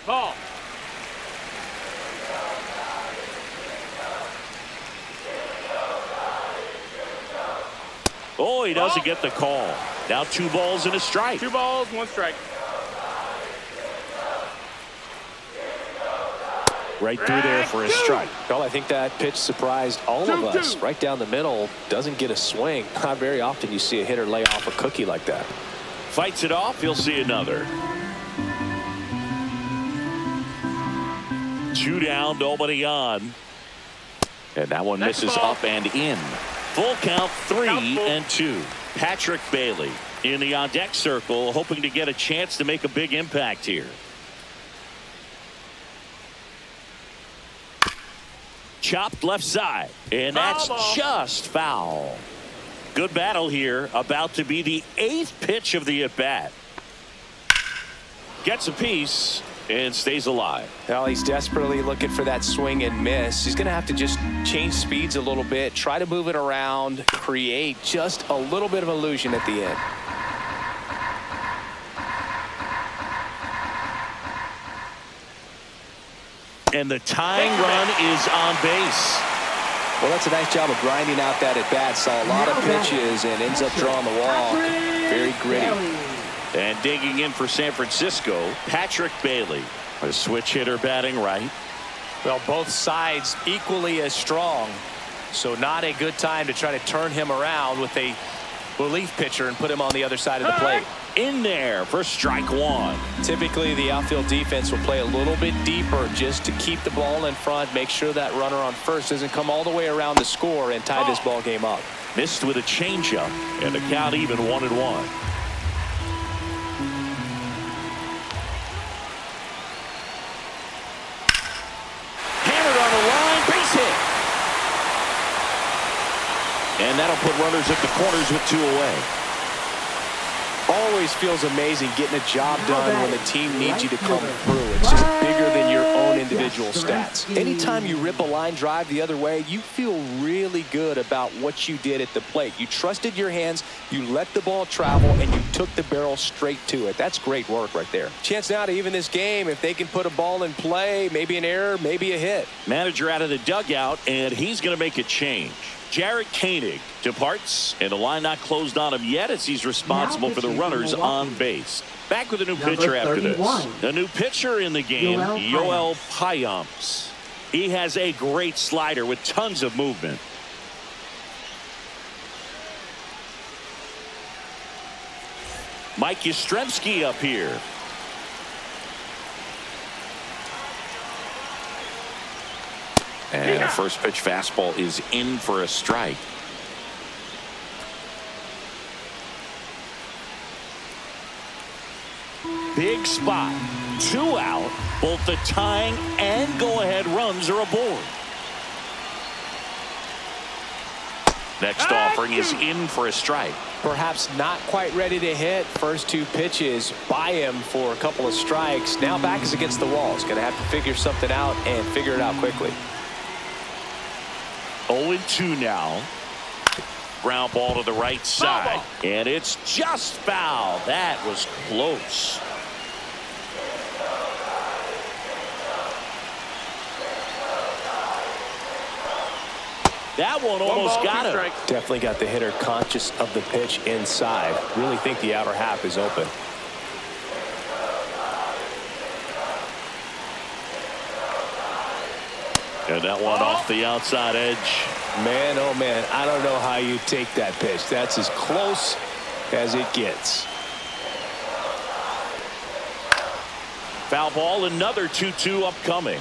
Ball. Oh, he doesn't get the call. Now 2 balls and a strike. 2 balls, 1 strike. Right through there for a strike. Well, I think that pitch surprised all of us. Right down the middle, doesn't get a swing. Not very often you see a hitter lay off a cookie like that. Fights it off. He'll see another. 2 down, nobody on. And that one Next misses ball. up and in. Full count, 3-2. Patrick Bailey in the on-deck circle, hoping to get a chance to make a big impact here. Chopped left side, and that's Foul. just foul. Good battle here, about to be the 8th pitch of the at-bat. Gets a piece and stays alive. Well, he's desperately looking for that swing and miss. He's going to have to just change speeds a little bit, try to move it around, create just a little bit of illusion at the end. And the tying run is on base. Well, that's a nice job of grinding out that at bat. Saw a lot of pitches and ends up drawing the walk. Very gritty. And digging in for San Francisco, Patrick Bailey, a switch hitter batting right. Well, both sides equally as strong. So not a good time to try to turn him around with a relief pitcher and put him on the other side of the plate. In there for strike one. Typically, the outfield defense will play a little bit deeper just to keep the ball in front, make sure that runner on first doesn't come all the way around the score and tie this ball game up. Missed with a changeup, and the count even 1-1. Hammered on the line, base hit. And that'll put runners at the corners with 2 away. Always feels amazing getting a job done when the team needs you to come through. It's just bigger than your own individual stats. Anytime you rip a line drive the other way, you feel really good about what you did at the plate. You trusted your hands, you let the ball travel, and you took the barrel straight to it. That's great work right there. Chance now to even this game if they can put a ball in play, maybe an error, maybe a hit. Manager out of the dugout, and he's going to make a change. Jared Koenig departs, and the line not closed on him yet as he's responsible for the runners on base. Back with a new pitcher after this. The new pitcher in the game, Yoel Payamps. He has a great slider with tons of movement. Mike Yastrzemski up here. And a first pitch fastball is in for a strike. Big spot. 2 out. Both the tying and go-ahead runs are aboard. Next offering is in for a strike. Perhaps not quite ready to hit. First 2 pitches by him for a couple of strikes. Now back is against the wall. He's going to have to figure something out and figure it out quickly. 0-2 now. Ground ball to the right side. And it's just foul. That was close. That one almost got him. Definitely got the hitter conscious of the pitch inside. Really think the outer half is open. And that one off the outside edge. Man, oh man, I don't know how you take that pitch. That's as close as it gets. Foul ball, another 2-2 upcoming.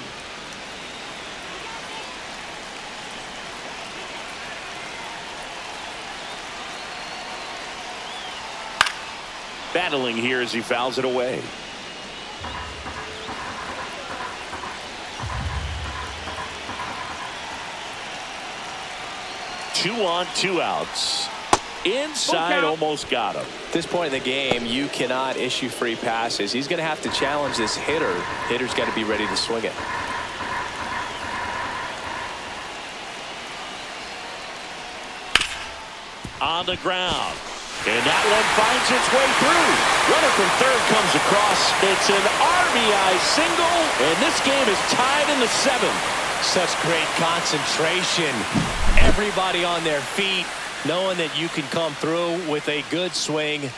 Battling here as he fouls it away. Two on, 2 outs. Inside, almost got him. At this point in the game, you cannot issue free passes. He's going to have to challenge this hitter. Hitter's got to be ready to swing it. On the ground. And that one finds its way through. Runner from third comes across. It's an RBI single, and this game is tied in the 7th. Such great concentration. Everybody on their feet, knowing that you can come through with a good swing.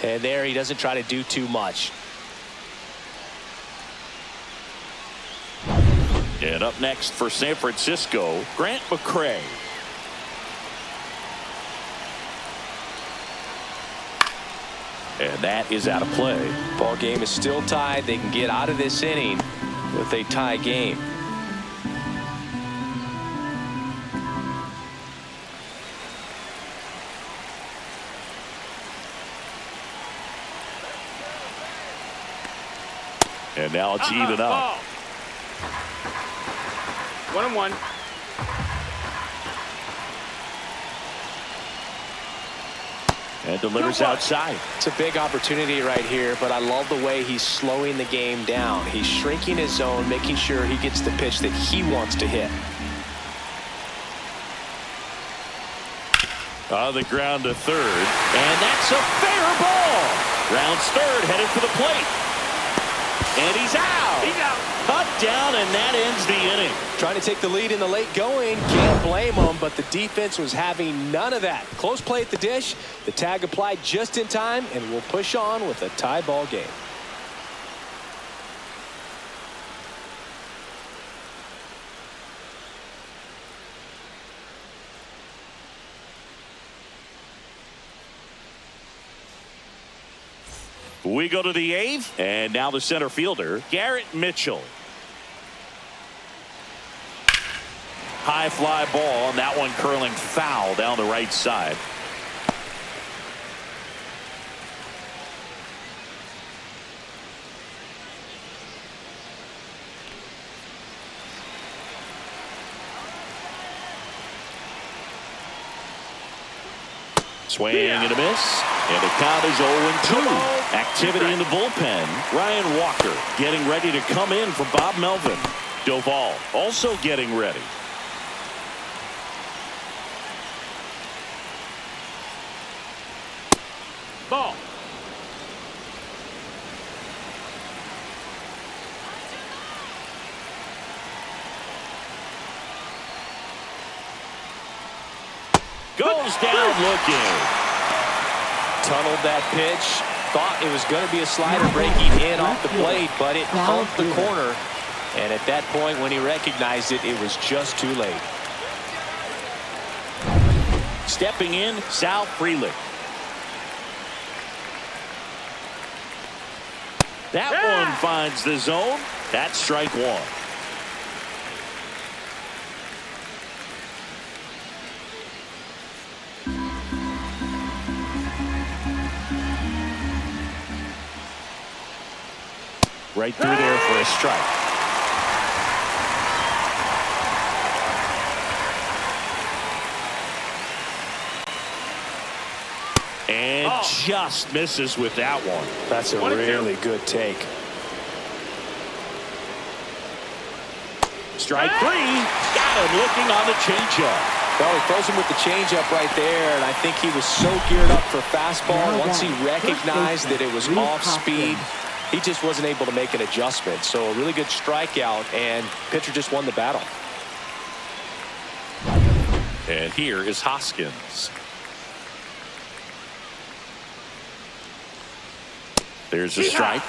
And there he doesn't try to do too much. And up next for San Francisco, Grant McCray. And that is out of play. Ball game is still tied. They can get out of this inning with a tie game. And now it's even up. 1-1. And delivers outside. It's a big opportunity right here, but I love the way he's slowing the game down. He's shrinking his zone, making sure he gets the pitch that he wants to hit. On the ground to third. And that's a fair ball. Rounds third, headed for the plate. And he's out. He's out. Cut down, and that ends the inning. Trying to take the lead in the late going. Can't blame them, but the defense was having none of that. Close play at the dish. The tag applied just in time, and we'll push on with a tie ball game. We go to the 8th, and now the center fielder, Garrett Mitchell. High fly ball, and that one curling foul down the right side. Swing and a miss, and the count is 0-2. Activity in the bullpen. Ryan Walker getting ready to come in for Bob Melvin. Doval also getting ready. Ball. Goes down looking. Tunneled that pitch. Thought it was going to be a slider breaking in off the plate, but it humped the corner. And at that point, when he recognized it, it was just too late. Stepping in, Sal Frelick. That one finds the zone. That's strike one. Right through there for a strike. And just misses with that one. That's a really good take. Strike three. Got him looking on the changeup. Well, he throws him with the changeup right there, and I think he was so geared up for fastball. Once he recognized that it was off speed, he just wasn't able to make an adjustment. So a really good strikeout, and pitcher just won the battle. And here is Hoskins. There's a strike.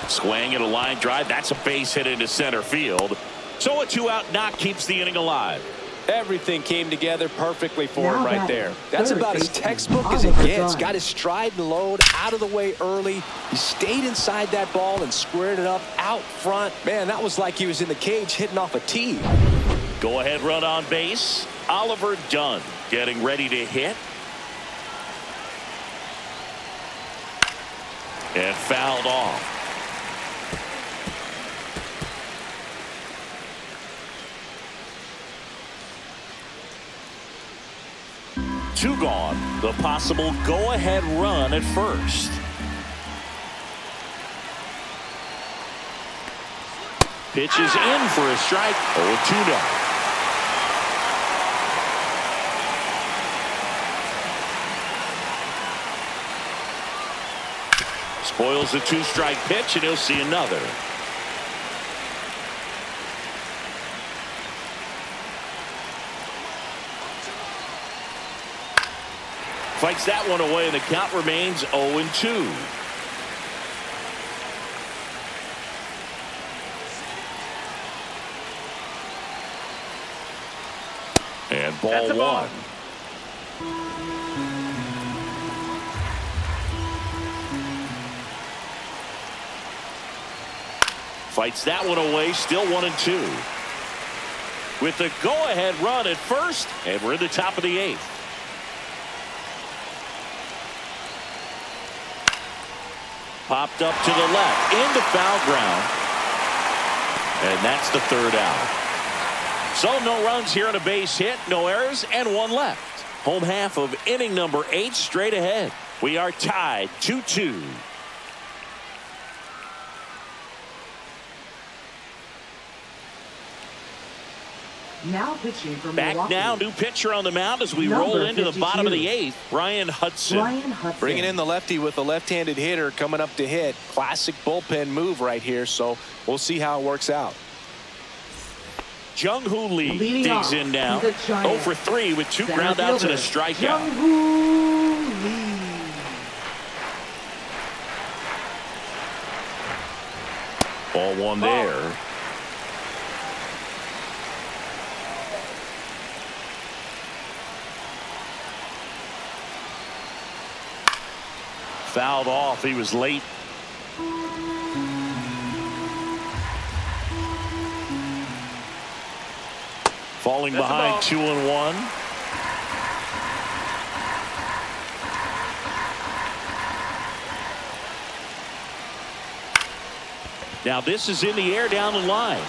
Swing and a line drive. That's a base hit into center field. So a 2-out knock keeps the inning alive. Everything came together perfectly for him Now right there. That's third about as baseman, textbook as it Oliver gets. Dunn. Got his stride and load out of the way early. He stayed inside that ball and squared it up out front. Man, that was like he was in the cage hitting off a tee. Go ahead run on base. Oliver Dunn getting ready to hit. And fouled off. Two gone. The possible go-ahead run at first. Pitches in for a strike. 0-2 now. Spoils the 2-strike pitch, and he'll see another. Fights that one away, and the count remains 0-2. And ball one. Fights that one away, still 1-2. With the go-ahead run at first, and we're in the top of the 8th. Popped up to the left, into foul ground. And that's the 3rd out. So no runs here on a base hit, no errors, and 1 left. Home half of inning number 8 straight ahead. We are tied 2-2. Now pitching for Back Milwaukee. now, new pitcher on the mound as we Number roll into the 52. bottom of the 8th. Ryan Hudson. Bringing in the lefty with a left-handed hitter coming up to hit. Classic bullpen move right here, so we'll see how it works out. Jung-Hoo Lee Leading digs off, in now. he's a giant. 0 for 3 with 2 Center groundouts and a fielder, strikeout. Jung-Hoo Lee. Ball one there. Fouled off. He was late. Falling behind 2-1. Now this is in the air down the line.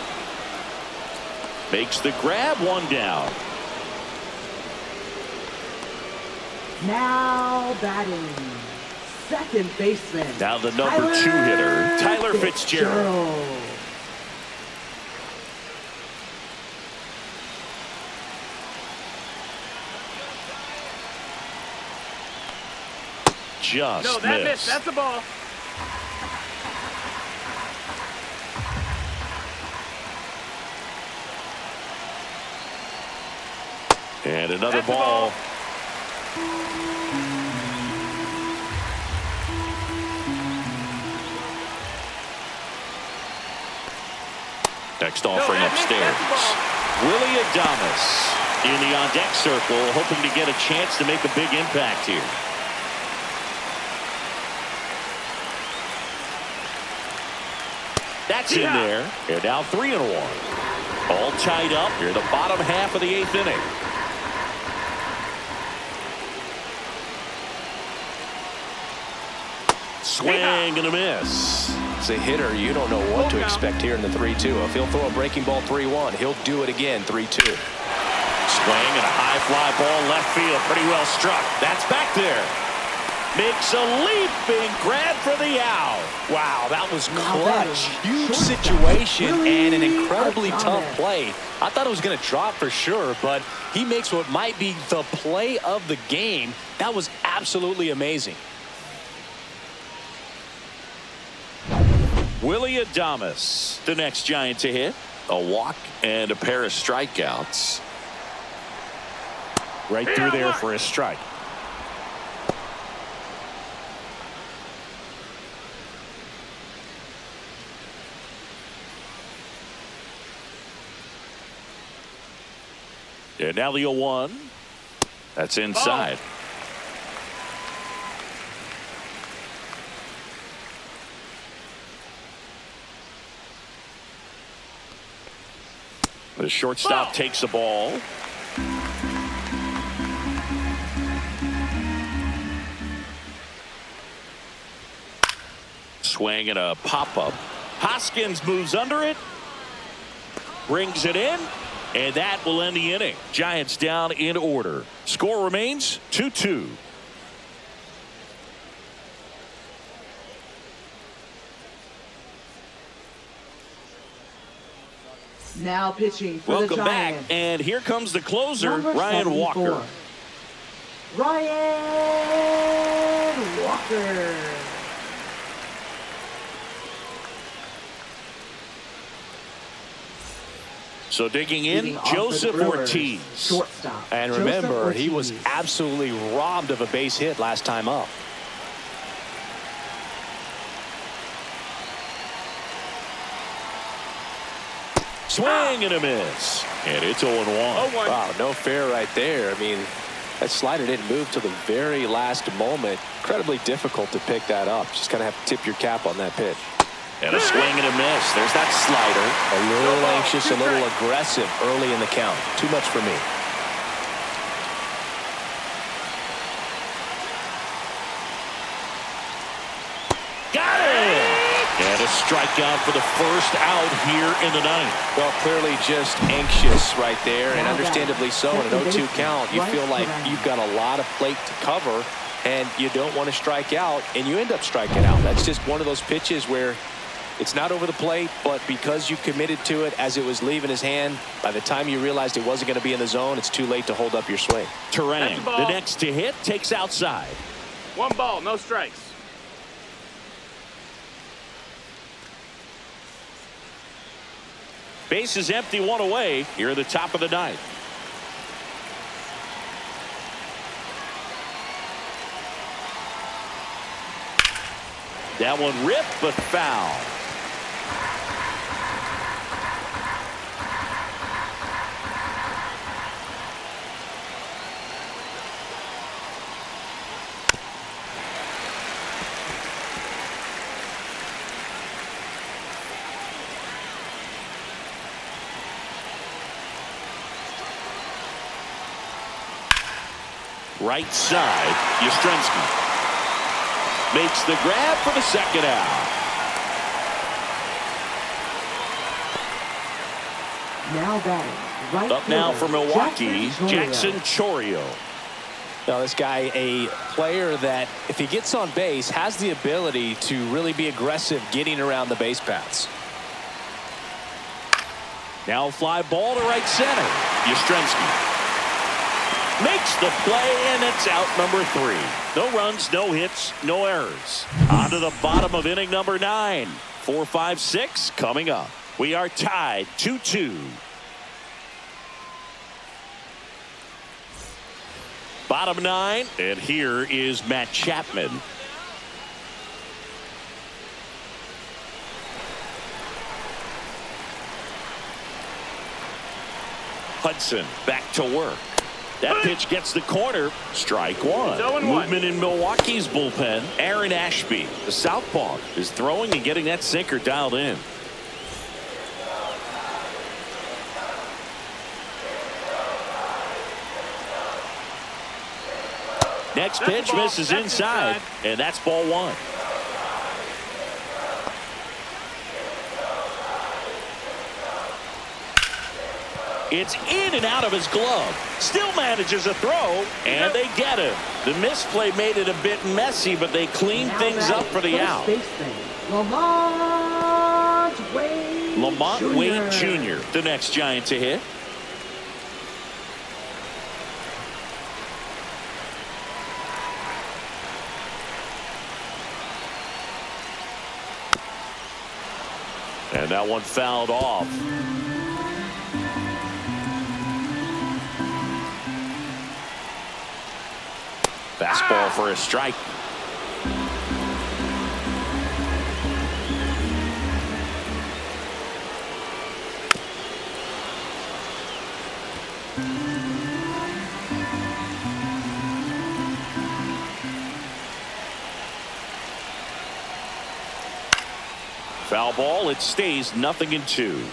Makes the grab, one down. Now batting, second baseman. Now the number 2 hitter, Tyler Fitzgerald. Just No, that missed. missed. That's a ball. And another That's a ball. Next offering that missed. upstairs. That's a ball. Willie Adames in the on-deck circle, hoping to get a chance to make a big impact here. That's in there. They're now 3-1. All tied up here in the bottom half of the 8th inning. Swing and a miss. As a hitter, you don't know what to expect here in the 3-2. If he'll throw a breaking ball 3-1, he'll do it again 3-2. Swing and a high fly ball left field. Pretty well struck. That's back there. Makes a leaping grab for the out. Wow, that was clutch. Huge situation and an incredibly tough play. I thought it was going to drop for sure, but he makes what might be the play of the game. That was absolutely amazing. Willie Adames, the next Giant to hit. A walk and a pair of strikeouts. Right through there for a strike. And now the 0-1. That's inside. The shortstop takes the ball. Swing and a pop-up. Hoskins moves under it. Brings it in. And that will end the inning. Giants down in order. Score remains 2-2. Now pitching for Welcome the back, Giants. and here comes the closer, Number Ryan 74. Walker. Ryan Walker. So digging in, Leading off for the Joseph Brewers, Ortiz. Shortstop. And Joseph remember, he was Ortiz. absolutely robbed of a base hit last time up. Swing and a miss. And it's 0-1. 0-1. Wow, no fair right there. I mean, that slider didn't move till the very last moment. Incredibly difficult to pick that up. Just kind of have to tip your cap on that pitch. And a swing and a miss. There's that slider. A little anxious, a little aggressive early in the count. Too much for me. Got it! And a strikeout for the first out here in the ninth. Well, clearly just anxious right there, and understandably so. In an 0-2 count, you feel like you've got a lot of plate to cover, and you don't want to strike out, and you end up striking out. That's just one of those pitches where it's not over the plate, but because you committed to it as it was leaving his hand, by the time you realized it wasn't going to be in the zone, it's too late to hold up your swing. Terang, the next to hit, takes outside. 1 ball, no strikes. Base is empty, 1 away here at the top of the ninth. That one ripped, but foul. Right side, Yastrzemski makes the grab for the second out. Now batting, right Up now fielder, for Milwaukee, Jackson Jackson Chourio. Now this guy, a player that if he gets on base has the ability to really be aggressive getting around the base paths. Now fly ball to right center. Yastrzemski makes the play, and it's out number 3. No runs, no hits, no errors. On to the bottom of inning number 9. 4, 5, 6 coming up. We are tied 2-2. Bottom 9, and here is Matt Chapman. Hudson back to work. That pitch gets the corner. Strike one. 0-1. Movement in Milwaukee's bullpen. Aaron Ashby, the southpaw, is throwing and getting that sinker dialed in. Next pitch misses inside, and that's ball 1. It's in and out of his glove. Still manages a throw, and they get him. The misplay made it a bit messy, but they cleaned things up for the out. Lamont Wade Jr., the next Giant to hit. And that one fouled off. Fastball for a strike. Foul ball. It stays 0-2.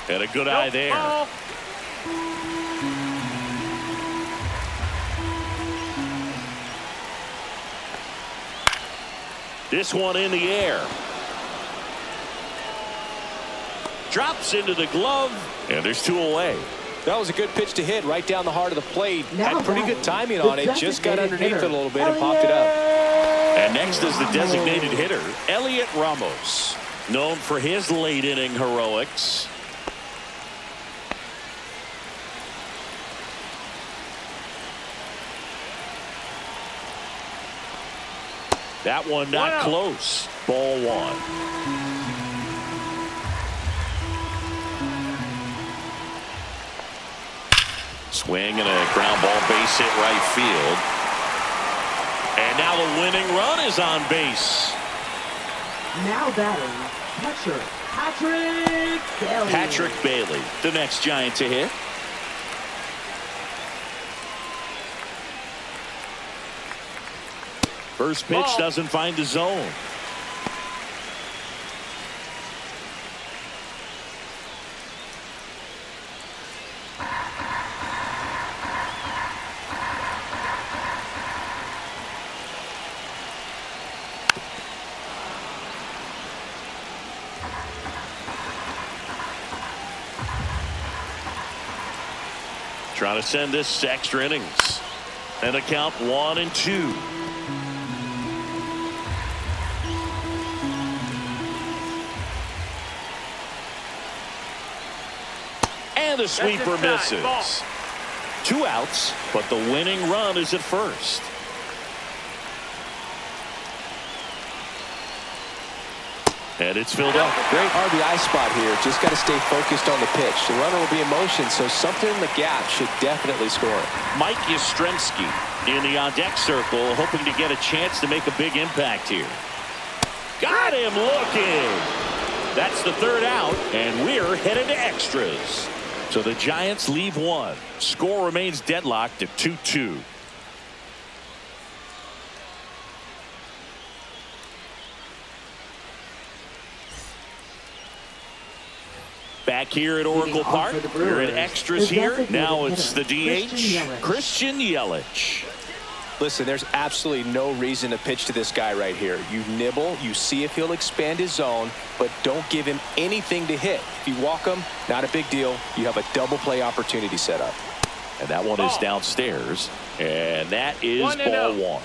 And a good eye there. This one in the air. Drops into the glove, and there's 2 away. That was a good pitch to hit right down the heart of the plate. Had pretty good timing on it. Just got underneath it a little bit and popped it up. And next is the designated hitter, Elliot Ramos, known for his late inning heroics. That one not close. Ball 1. Swing and a ground ball, base hit right field. And now the winning run is on base. Now batting, catcher Patrick Bailey. Patrick Bailey, the next Giant to hit. First pitch doesn't find the zone. Trying to send this to extra innings. And a count 1-2. And the sweeper misses. 2 outs, but the winning run is at first. And it's filled up. Great RBI spot here. Just got to stay focused on the pitch. The runner will be in motion, so something in the gap should definitely score. Mike Yastrzemski in the on-deck circle, hoping to get a chance to make a big impact here. Got him looking. That's the 3rd out, and we're headed to extras. So the Giants leave 1. Score remains deadlocked at 2-2. Back here at Oracle Park. You're in extras here. Now it's the DH, Christian Yelich. Listen, there's absolutely no reason to pitch to this guy right here. You nibble, you see if he'll expand his zone, but don't give him anything to hit. If you walk him, not a big deal. You have a double play opportunity set up. And that one is downstairs. And that is ball one.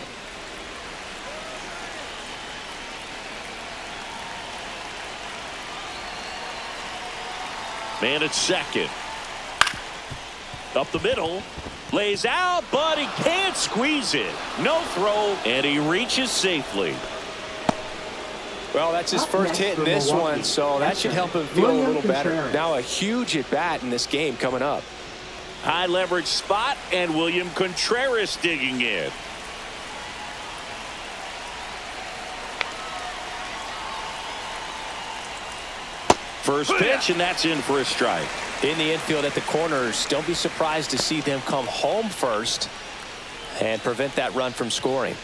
Man at second. Up the middle. Lays out, but he can't squeeze it. No throw, and he reaches safely. Well, that's his first hit in this one, so that should help him feel a little better. Now a huge at-bat in this game coming up. High leverage spot, and William Contreras digging in. First pitch, and that's in for a strike. In the infield at the corners, don't be surprised to see them come home first and prevent that run from scoring.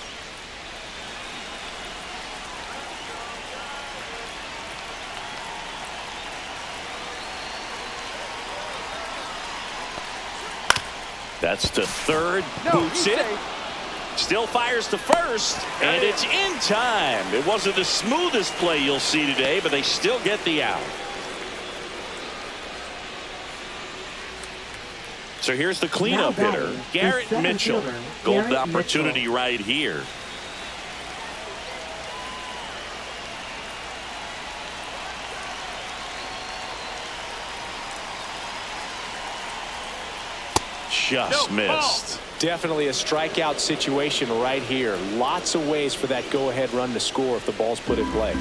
That's to third, boots it. Still fires to first, and it's in time. It wasn't the smoothest play you'll see today, but they still get the out. So here's the cleanup hitter, Garrett Mitchell. Golden opportunity right here. Just missed. Definitely a strikeout situation right here. Lots of ways for that go-ahead run to score if the ball's put in play.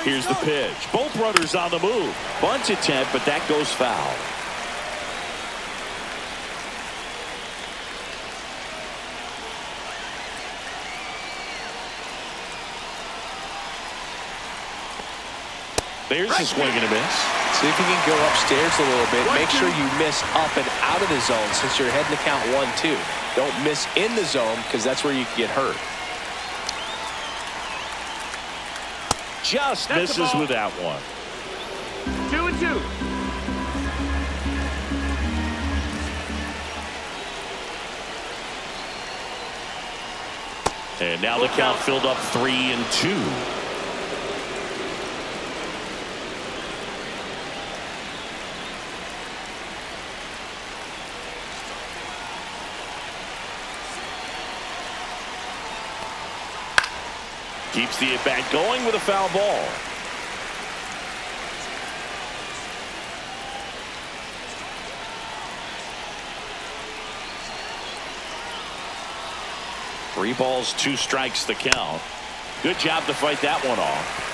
Here's the pitch. Both runners on the move. Bunt attempt, but that goes foul. There's a swing and a miss. See if you can go upstairs a little bit. Make sure you miss up and out of the zone since you're heading to count 1-2. Don't miss in the zone because that's where you can get hurt. Just misses with that one. 2-2. And now the count filled up 3-2. Keeps the at-bat going with a foul ball. Three balls, 2 strikes the count. Good job to fight that one off.